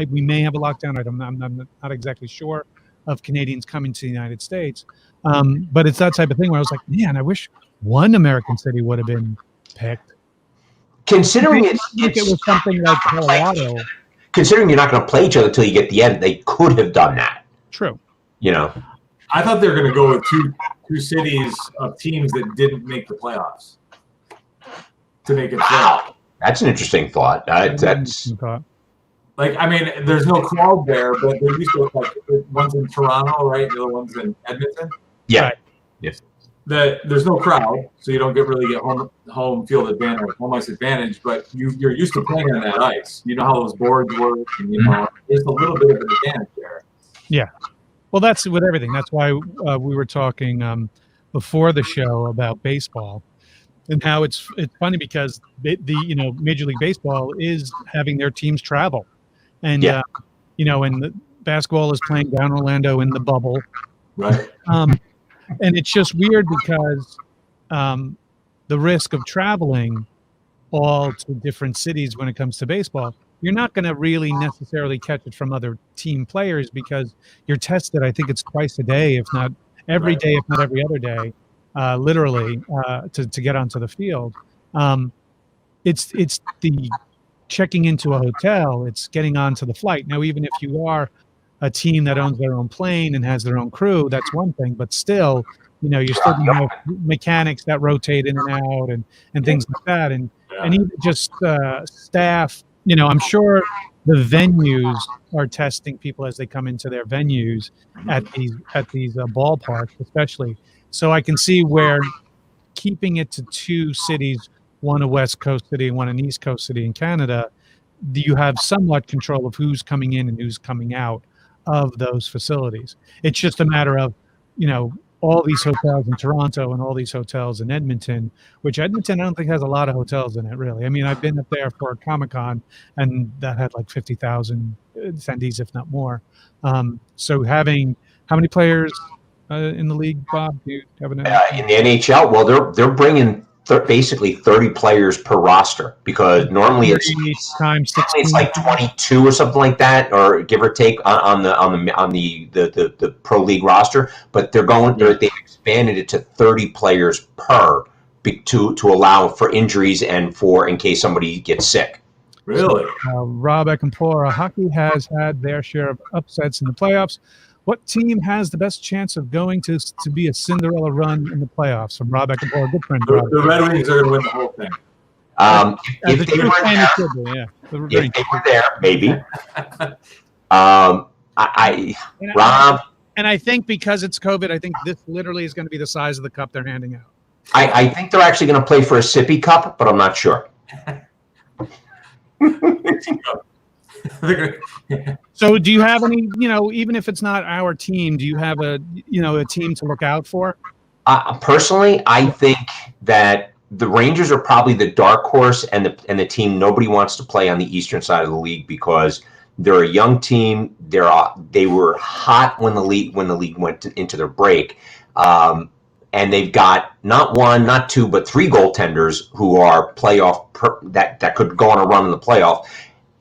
we may have a lockdown. I'm not exactly sure of Canadians coming to the United States, but it's that type of thing where I was like, man, I wish one American city would have been picked. Considering it was something like Colorado. Considering you're not going to play each other until you get the end, they could have done that. True. I thought they were going to go with two cities of teams that didn't make the playoffs to make it fair. That's an interesting thought. That's like, I mean, there's no crowd there, but there used to like one's in Toronto, right? The other one's in Edmonton. Yeah. Right. Yes. There's no crowd, so you don't really get home field advantage, home ice advantage. But you're used to playing on that ice. You know how those boards work, and there's a little bit of an advantage there. Yeah. Well, that's with everything. That's why we were talking before the show about baseball and how it's funny because the Major League Baseball is having their teams travel, and and the basketball is playing down Orlando in the bubble, right? And it's just weird because the risk of traveling all to different cities when it comes to baseball, you're not going to really necessarily catch it from other team players because you're tested. I think it's twice a day, if not every day, if not every other day, literally to get onto the field. It's the checking into a hotel. It's getting onto the flight. Now, even if you are a team that owns their own plane and has their own crew, that's one thing. But still, you're still going to have mechanics that rotate in and out and things like that. And even just staff. I'm sure the venues are testing people as they come into their venues at these ballparks, especially. So I can see where keeping it to 2 cities, one a West Coast city and one an East Coast city in Canada, you have somewhat control of who's coming in and who's coming out of those facilities. It's just a matter of, all these hotels in Toronto and all these hotels in Edmonton, which Edmonton I don't think has a lot of hotels in it, really. I mean, I've been up there for Comic-Con, and that had like 50,000 attendees, if not more. So having how many players in the league, Bob? Do you have an in the NHL? Well, they're bringing basically 30 players per roster, because normally it's times 16. It's like 22 or something like that, or give or take on the pro league roster. But they've expanded it to 30 players per to allow for injuries and in case somebody gets sick. Really? Rob Ekampora, hockey has had their share of upsets in the playoffs. What team has the best chance of going to be a Cinderella run in the playoffs? From Rob Eckenpour, good friend. The Red Wings are going to win the whole thing. If they were there, maybe. Rob. And I think because it's COVID, I think this literally is going to be the size of the cup they're handing out. I think they're actually going to play for a sippy cup, but I'm not sure. So do you have any, even if it's not our team, do you have a team to look out for? Personally, I think that the Rangers are probably the dark horse and the team nobody wants to play on the eastern side of the league, because they're a young team. They were hot when the league went into their break. And they've got not one, not two, but 3 goaltenders who are playoff that could go on a run in the playoff.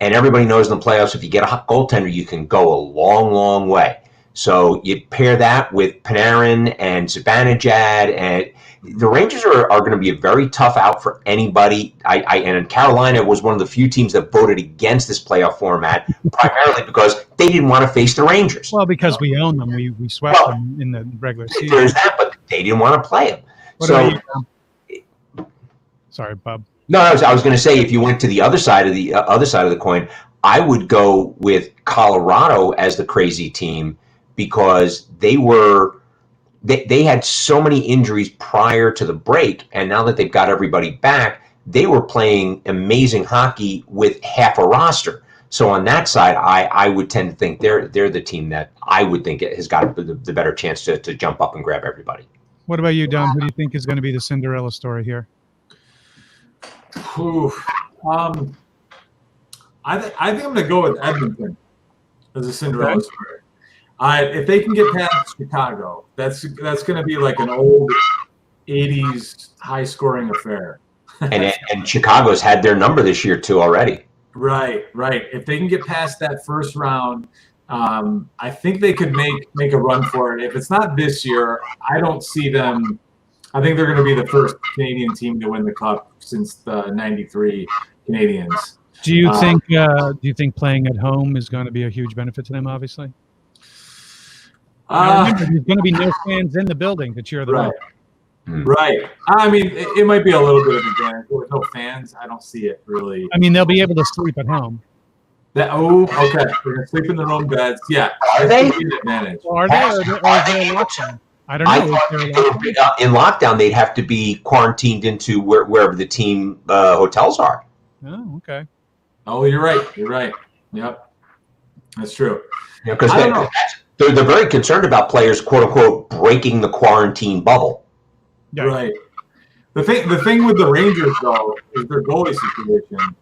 And everybody knows in the playoffs, if you get a hot goaltender, you can go a long, long way. So you pair that with Panarin and Zibanejad, and the Rangers are going to be a very tough out for anybody. And Carolina was one of the few teams that voted against this playoff format, primarily because they didn't want to face the Rangers. Well, because we own them, we swept them in the regular season. There's that, but they didn't want to play them. What about you? Sorry, Bob. No, I was going to say, if you went to the other side of the coin, I would go with Colorado as the crazy team, because they had so many injuries prior to the break, and now that they've got everybody back, they were playing amazing hockey with half a roster. So on that side, I would tend to think they're the team that I would think has got the better chance to jump up and grab everybody. What about you, Dom? Who do you think is going to be the Cinderella story here? I think I'm going to go with Edmonton as a Cinderella story. If they can get past Chicago, that's going to be like an old 80s high-scoring affair. and Chicago's had their number this year too already. Right. If they can get past that first round, I think they could make a run for it. If it's not this year, I don't see them. I think they're going to be the first Canadian team to win the cup since the '93 Canadians. Do you think playing at home is going to be a huge benefit to them? Obviously. Remember, there's going to be no fans in the building to cheer them up. Right. I mean, it might be a little bit of an advantage. With no fans, I don't see it really. I mean, they'll be able to sleep at home. Okay. They're going to sleep in their own beds. Yeah. Are they? An advantage. Well, are they or is there lockdown? I don't know. In lockdown, they'd have to be quarantined into wherever the team hotels are. Oh, okay. Oh, you're right. Yep. That's true. Because they're very concerned about players, quote unquote, breaking the quarantine bubble. Yeah. Right. The thing with the Rangers though is their goalie situation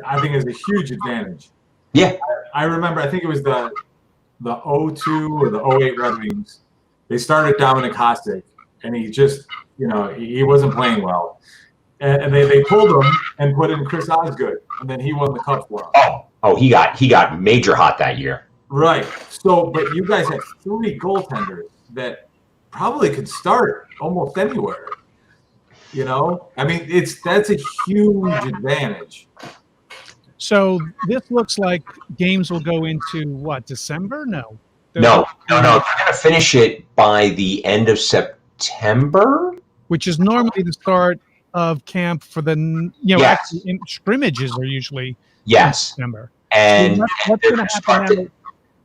I think is a huge advantage. Yeah. I remember, I think it was the 02 or the 08 Red Wings. They started Dominic Hasek, and he just, he wasn't playing well. and they pulled him and put in Chris Osgood, and then he won the cup for him. Oh, he got major hot that year. Right. So, but you guys have 3 goaltenders that probably could start almost anywhere. You know, I mean, that's a huge advantage. So this looks like games will go into what, December? No. No. They're going to finish it by the end of September, which is normally the start of camp for the actually, scrimmages are usually in September. And so what's going to happen now?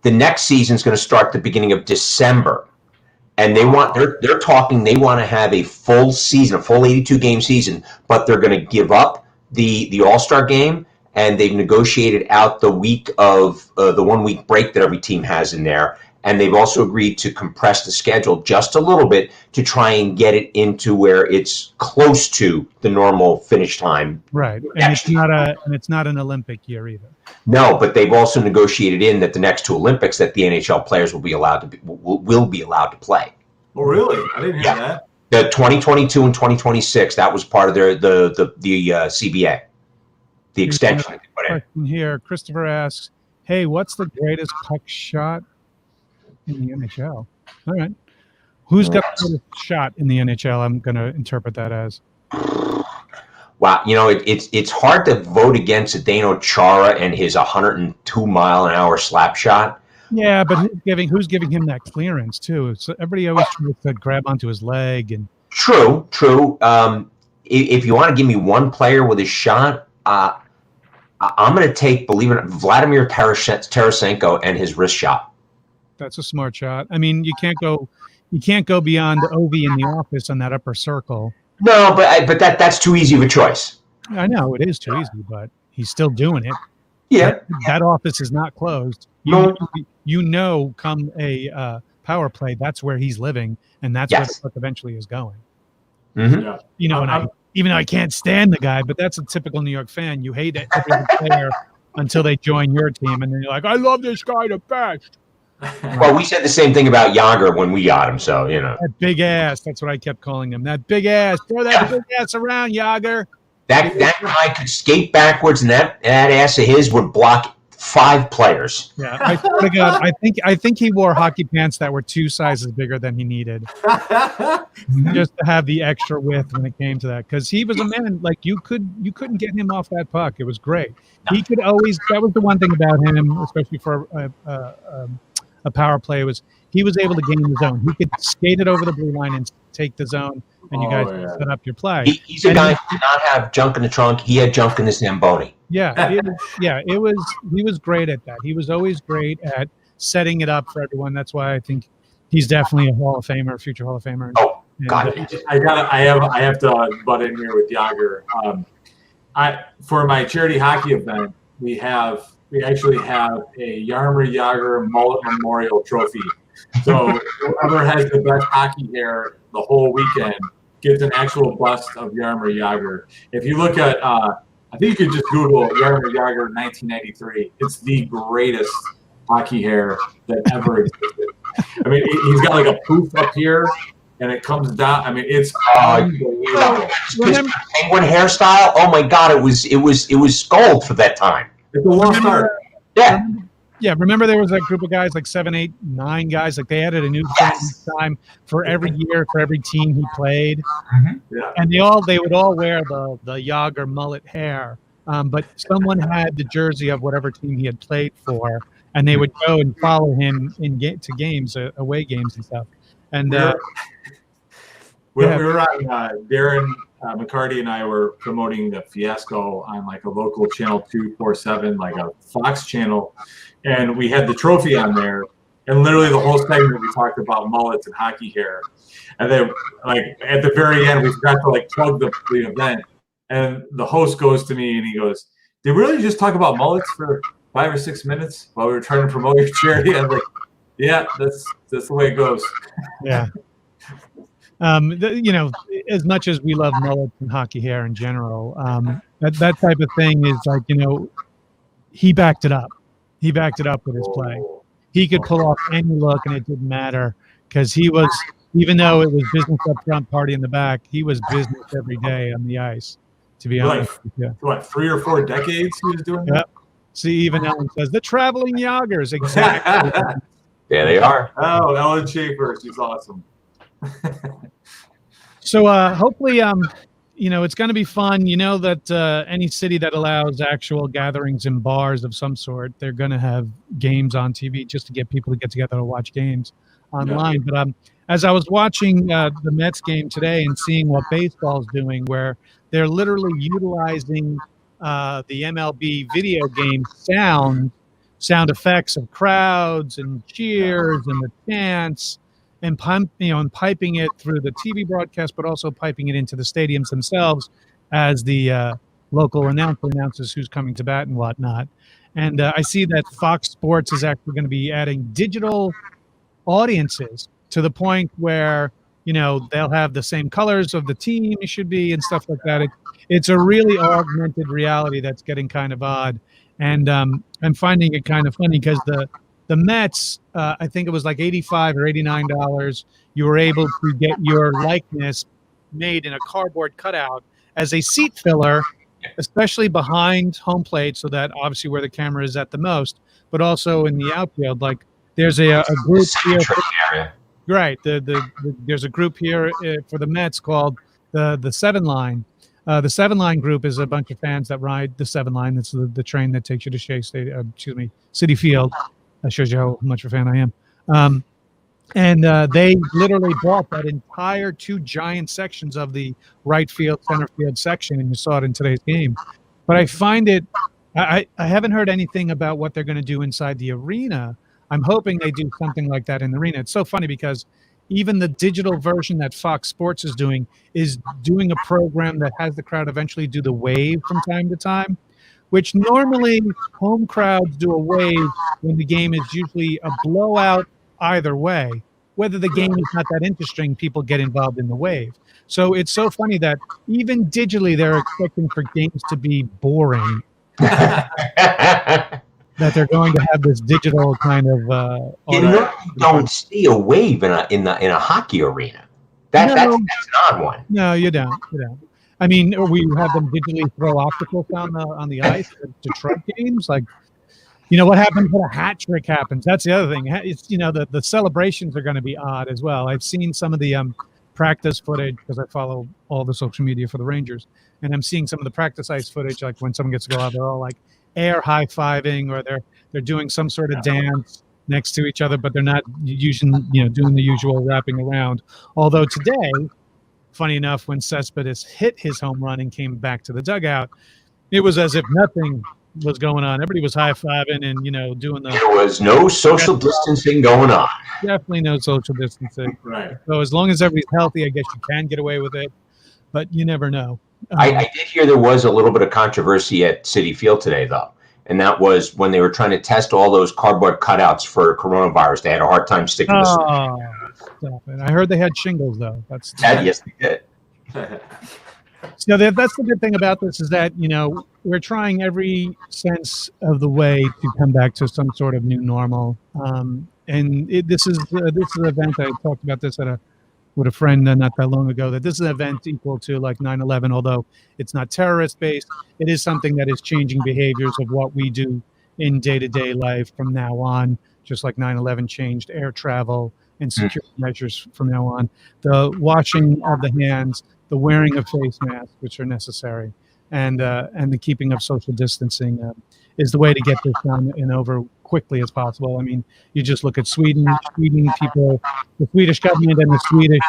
The next season is going to start the beginning of December. And they're talking, they want to have a full season, a full 82 game season, but they're going to give up the All-Star game, and they've negotiated out the week of the 1 week break that every team has in there. And they've also agreed to compress the schedule just a little bit to try and get it into where it's close to the normal finish time. Right. And it's not an Olympic year either. No, but they've also negotiated in that the next 2 Olympics that the NHL players will be allowed to play. Oh, really? I didn't hear that. The 2022 and 2026, that was part of the CBA, the extension they put in. Here, Christopher asks, "Hey, what's the greatest puck shot in the NHL?" All right, who's got the greatest shot in the NHL? I'm going to interpret that as. Wow, it's hard to vote against Zdeno Chara and his 102-mile-an-hour slap shot. Yeah, but who's giving him that clearance too? So everybody always tries to grab onto his leg and. True. If you want to give me one player with a shot, I'm going to take, believe it or not, Vladimir Tarasenko and his wrist shot. That's a smart shot. I mean, you can't go beyond Ovi in the office on that upper circle. No, but that's too easy of a choice. I know it is too easy, but he's still doing it. Yeah, that office is not closed. Come a power play, that's where he's living, and that's where the puck eventually is going. Mm-hmm. Yeah. And even though I can't stand the guy, but that's a typical New York fan. You hate every player until they join your team, and then you're like, I love this guy the best. Well, we said the same thing about Yager when we got him, so that big ass. That's what I kept calling him. That big ass. Throw that big ass around, Yager. That guy could skate backwards, and that ass of his would block 5 players. Yeah, I swear to God, I think he wore hockey pants that were 2 sizes bigger than he needed, just to have the extra width when it came to that. Because he was a man, like you couldn't get him off that puck. It was great. He could always. That was the one thing about him, especially for a power play, was he was able to gain the zone. He could skate it over the blue line and take the zone, and you guys set up your play. He's a guy who did not have junk in the trunk. He had junk in the Zamboni. Yeah, he was great at that. He was always great at setting it up for everyone. That's why I think he's definitely a Hall of Famer, future Hall of Famer. Oh, God. I have to butt in here with Yager. For my charity hockey event, we actually have a Jaromir Jagr Mullet Memorial Trophy. So whoever has the best hockey hair the whole weekend gets an actual bust of Jaromir Jagr. If you look at, I think you could just Google Jaromir Jagr 1993. It's the greatest hockey hair that ever existed. I mean, he's got like a poof up here, and it comes down. I mean, it's unbelievable. Penguin hairstyle. Oh my God! It was gold for that time. It's a lost art. Yeah. Yeah, remember there was a group of guys, like 7, 8, 9 guys. Like they added a new thing each time for every year for every team he played, and they would all wear the Yager mullet hair. But someone had the jersey of whatever team he had played for, and they would go and follow him to games, away games and stuff. And we were on Darren McCarty and I were promoting the Fiasco on like a local channel 247, like a Fox channel, and we had the trophy on there, and literally the whole segment we talked about mullets and hockey hair, and then like at the very end we forgot to like plug the event, and the host goes to me and he goes, "Did we really just talk about mullets for 5 or 6 minutes while we were trying to promote your charity?" I'm like, "Yeah, that's the way it goes." Yeah. As much as we love mullets and hockey hair in general, that type of thing is like, he backed it up. He backed it up with his play. He could pull off any look, and it didn't matter because he was, even though it was business up front, party in the back, he was business every day on the ice. to be honest. Yeah. What, 3 or 4 decades he was doing that? Yep. See, even Ellen says the traveling Yoggers. Exactly. There they are. Oh, Ellen Schaefer, she's awesome. So hopefully, it's going to be fun. You know that any city that allows actual gatherings in bars of some sort, they're going to have games on TV just to get people to get together to watch games online. Yeah. But as I was watching the Mets game today and seeing what baseball's doing, where they're literally utilizing the MLB video game sound effects of crowds and cheers and the chants, and piping it through the TV broadcast, but also piping it into the stadiums themselves as the local announcer announces who's coming to bat and whatnot. And I see that Fox Sports is actually going to be adding digital audiences to the point where, they'll have the same colors of the team it should be and stuff like that. It's a really augmented reality that's getting kind of odd. And I'm finding it kind of funny because the Mets, I think it was like $85 or $89. You were able to get your likeness made in a cardboard cutout as a seat filler, especially behind home plate, so that obviously where the camera is at the most, but also in the outfield. Like there's a group here. Right. There's a group here for the Mets called the 7 Line. The 7 Line group is a bunch of fans that ride the 7 Line. That's the train that takes you to Citi Field. That shows you how much of a fan I am. And they literally bought that entire 2 giant sections of the right field, center field section, and you saw it in today's game. But I find it, I haven't heard anything about what they're going to do inside the arena. I'm hoping they do something like that in the arena. It's so funny because even the digital version that Fox Sports is doing a program that has the crowd eventually do the wave from time to time, which normally home crowds do a wave when the game is usually a blowout either way. Whether the game is not that interesting, people get involved in the wave. So it's so funny that even digitally they're expecting for games to be boring. That they're going to have this digital kind of. You don't see a wave in a hockey arena. That's an odd one. No, you don't. I mean, we have them digitally throw obstacles on the ice at Detroit games. Like, what happens when a hat trick happens? That's the other thing. It's the celebrations are going to be odd as well. I've seen some of the practice footage because I follow all the social media for the Rangers, and I'm seeing some of the practice ice footage. Like when someone gets to go out, they're all like air high-fiving, or they're doing some sort of dance next to each other, but they're not using doing the usual wrapping around. Although today, funny enough, when Cespedes hit his home run and came back to the dugout, it was as if nothing was going on. Everybody was high-fiving and doing the. There was no social distancing going on. Definitely no social distancing. Right. So as long as everybody's healthy, I guess you can get away with it, but you never know. I did hear there was a little bit of controversy at Citi Field today, though, and that was when they were trying to test all those cardboard cutouts for coronavirus. They had a hard time sticking to stop it. I heard they had shingles, though. Yes, they did. So that's the good thing about this is that, we're trying every sense of the way to come back to some sort of new normal. And this is an event. I talked about this with a friend not that long ago, that this is an event equal to like 9/11, although it's not terrorist based. It is something that is changing behaviors of what we do in day-to-day life from now on, just like 9/11 changed air travel and security measures from now on. The washing of the hands, the wearing of face masks, which are necessary, and the keeping of social distancing is the way to get this done and over quickly as possible. I mean, you just look at Sweden people, the Swedish government and the Swedish,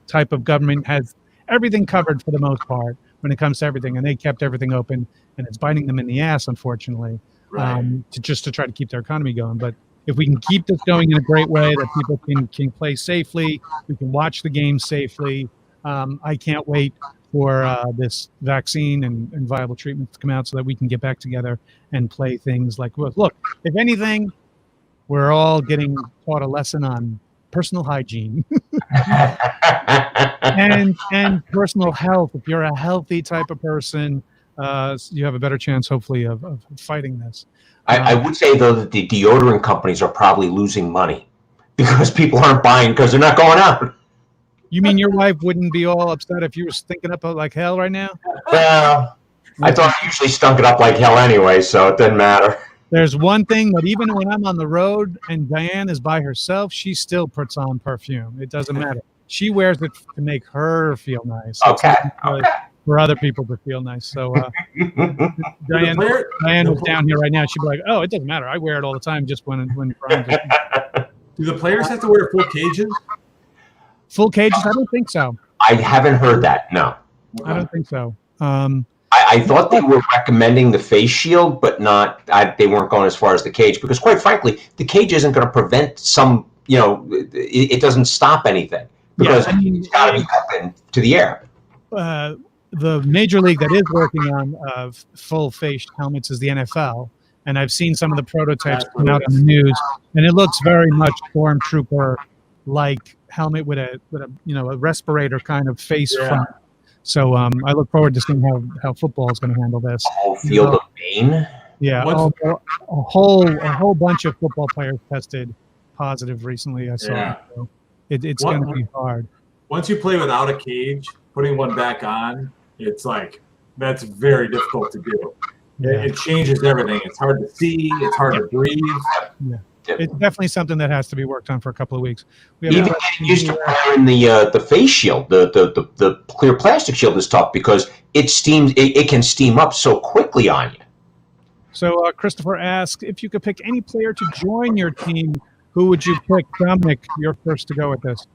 type of government has everything covered for the most part when it comes to everything, and they kept everything open, and it's biting them in the ass, unfortunately, to try to keep their economy going. But if we can keep this going in a great way that people can play safely, we can watch the game safely. I can't wait for this vaccine and viable treatments to come out so that we can get back together and play things like, look, if anything, we're all getting taught a lesson on personal hygiene and personal health. If you're a healthy type of person, you have a better chance, hopefully, of fighting this. I would say, though, that the deodorant companies are probably losing money because people aren't buying because they're not going out. You mean your wife wouldn't be all upset if you were stinking up like hell right now? Well, I thought I usually stunk it up like hell anyway, so it didn't matter. There's one thing that even when I'm on the road and Diane is by herself, she still puts on perfume. It doesn't matter. She wears it to make her feel nice. Okay. For other people to feel nice. So Diane was down here right now. She'd be like, "Oh, it doesn't matter. I wear it all the time. Just when Brian's Do the players have to wear full cages? Full cages? I don't think so. I haven't heard that. No. Okay. I don't think so. I thought they were recommending the face shield, but they weren't going as far as the cage because, quite frankly, the cage isn't going to prevent some. It doesn't stop anything because it's got to be open to the air. The major league that is working on full face helmets is the NFL, and I've seen some of the prototypes come out on the news, and it looks very much stormtrooper like helmet with a respirator kind of face front. So I look forward to seeing how football is going to handle this. A whole field of pain. Yeah, a whole bunch of football players tested positive recently. I saw. Yeah. So it's going to be hard. Once you play without a cage, putting one back on, it's like that's very difficult to do. Yeah. It changes everything. It's hard to see. It's hard to breathe. Yeah. It's definitely something that has to be worked on for a couple of weeks. Even getting used to wearing the face shield, the clear plastic shield is tough because it can steam up so quickly on you. So Christopher asks, if you could pick any player to join your team, who would you pick? Dominic, you're first to go with this.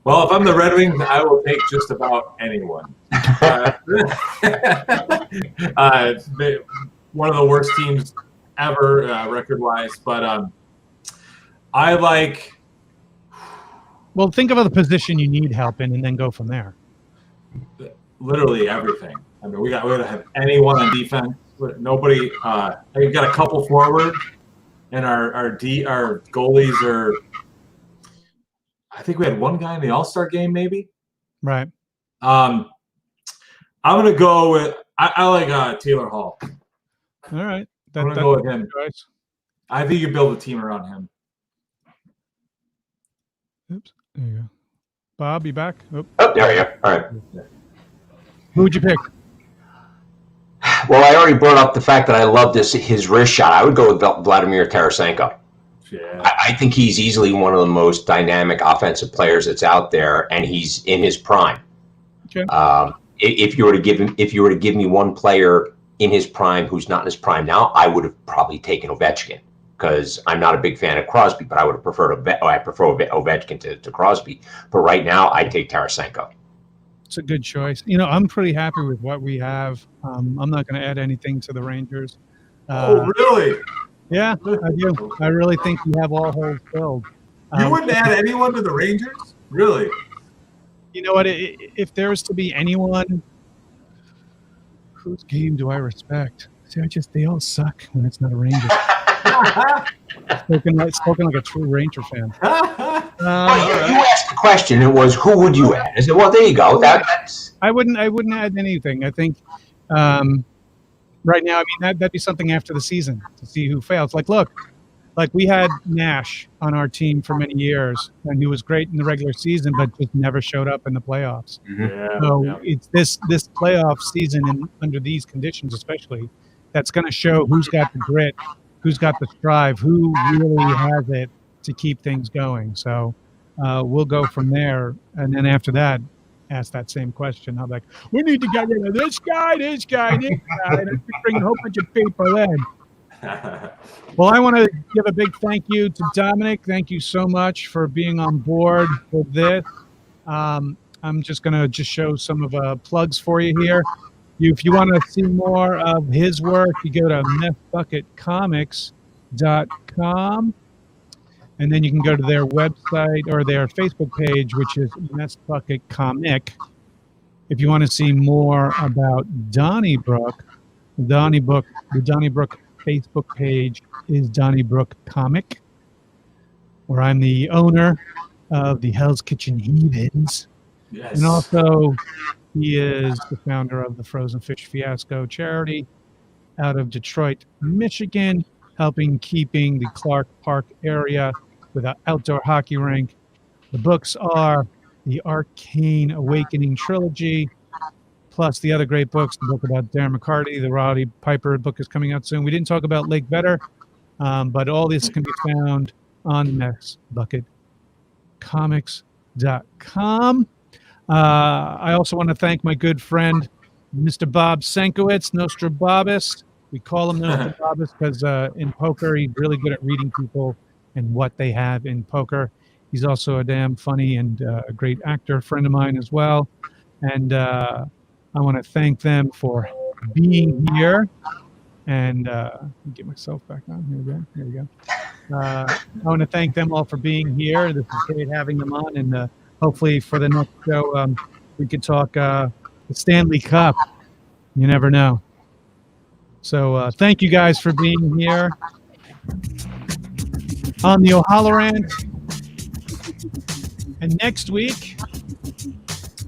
Well, if I'm the Red Wings, I will take just about anyone. One of the worst teams ever record-wise, but I like. Well, think of the position you need help in, and then go from there. Literally everything. I mean, we got to have anyone on defense. Nobody. We've got a couple forward, and our goalies are. I think we had one guy in the All-Star game, maybe. Right. I'm gonna go with. I like Taylor Hall. All right. I'm going to go with him. Choice. I think you build a team around him. Oops. There you go. Bob, you back? Oh, there you go. All right. Who would you pick? Well, I already brought up the fact that I love his wrist shot. I would go with Vladimir Tarasenko. Yeah. I think he's easily one of the most dynamic offensive players that's out there, and he's in his prime. Okay. If you were to give me one player in his prime who's not in his prime now, I would have probably taken Ovechkin because I'm not a big fan of Crosby, but I would have preferred Ovechkin to Crosby. But right now, I take Tarasenko. It's a good choice. I'm pretty happy with what we have. I'm not going to add anything to the Rangers. Oh, really? Yeah, I do. I really think we have all holes filled. You wouldn't add anyone to the Rangers? Really? You know what? If there was to be anyone, whose game do I respect? See, they all suck when it's not a Ranger. spoken like a true Ranger fan. You asked the question. It was, who would you add? I said, well, there you go. I wouldn't add anything. I think right now, that'd be something after the season to see who fails. Like we had Nash on our team for many years, and he was great in the regular season, but just never showed up in the playoffs. Yeah, so it's this playoff season, and under these conditions especially, that's going to show who's got the grit, who's got the strive, who really has it to keep things going. So we'll go from there, and then after that, ask that same question. I'm like, we need to get rid of this guy, and I bring a whole bunch of people in. Well, I want to give a big thank you to Dominic. Thank you so much for being on board for this. I'm just going to show some of plugs for you here. If you want to see more of his work, you go to messbucketcomics.com, and then you can go to their website or their Facebook page, which is Messbucket Comic. If you want to see more about Donnybrook, the Donnybrook Facebook page is Donnybrook Comic, where I'm the owner of the Hell's Kitchen Heathens. Yes. And also, he is the founder of the Frozen Fish Fiasco charity out of Detroit, Michigan, keeping the Clark Park area with an outdoor hockey rink. The books are the Arcane Awakening trilogy, plus the other great books. The book about Darren McCarty, the Roddy Piper book is coming out soon. We didn't talk about Lake Better, but all this can be found on nextbucketcomics.com. I also want to thank my good friend, Mr. Bob Senkewicz, Nostrabobus. We call him Nostrabobus because in poker, he's really good at reading people and what they have in poker. He's also a damn funny and a great actor, friend of mine as well. And I want to thank them for being here. And get myself back on. Here we go. I want to thank them all for being here. This is great having them on. And hopefully for the next show, we could talk the Stanley Cup. You never know. So thank you guys for being here on the OHalloRANT. And next week,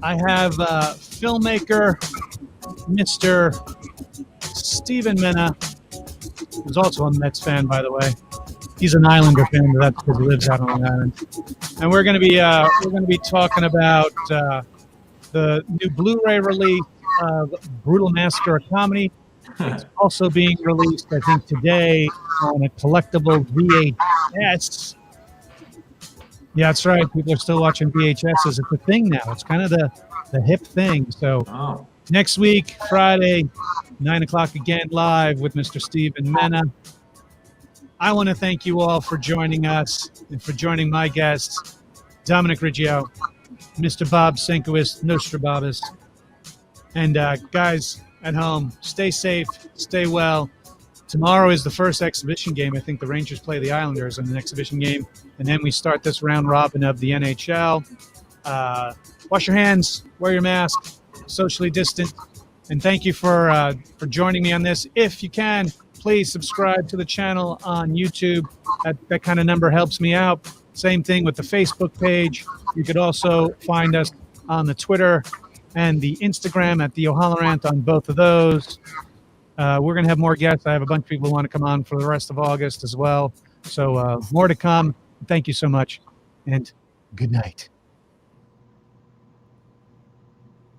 I have filmmaker Mr. Stephen Mena, who's also a Mets fan, by the way. He's an Islander fan, but that's because he lives out on Long Island. And we're going to be talking about the new Blu-ray release of Brutal Massacre: A Comedy. It's also being released, I think, today on a collectible VHS. Yeah, that's right. People are still watching VHSs. It's a thing now. It's kind of the hip thing. So next week, Friday, 9 o'clock again, live with Mr. Stephen Mena. I want to thank you all for joining us and for joining my guests, Dominic Riggio, Mr. Bob Senkewicz, Nostrabobus. And guys at home, stay safe, stay well. Tomorrow is the first exhibition game. I think the Rangers play the Islanders in an exhibition game. And then we start this round robin of the NHL. Wash your hands, wear your mask, socially distant. And thank you for joining me on this. If you can, please subscribe to the channel on YouTube. That kind of number helps me out. Same thing with the Facebook page. You could also find us on the Twitter and the Instagram at the OHalloRANT on both of those. We're going to have more guests. I have a bunch of people who want to come on for the rest of August as well. So more to come. Thank you so much, and good night.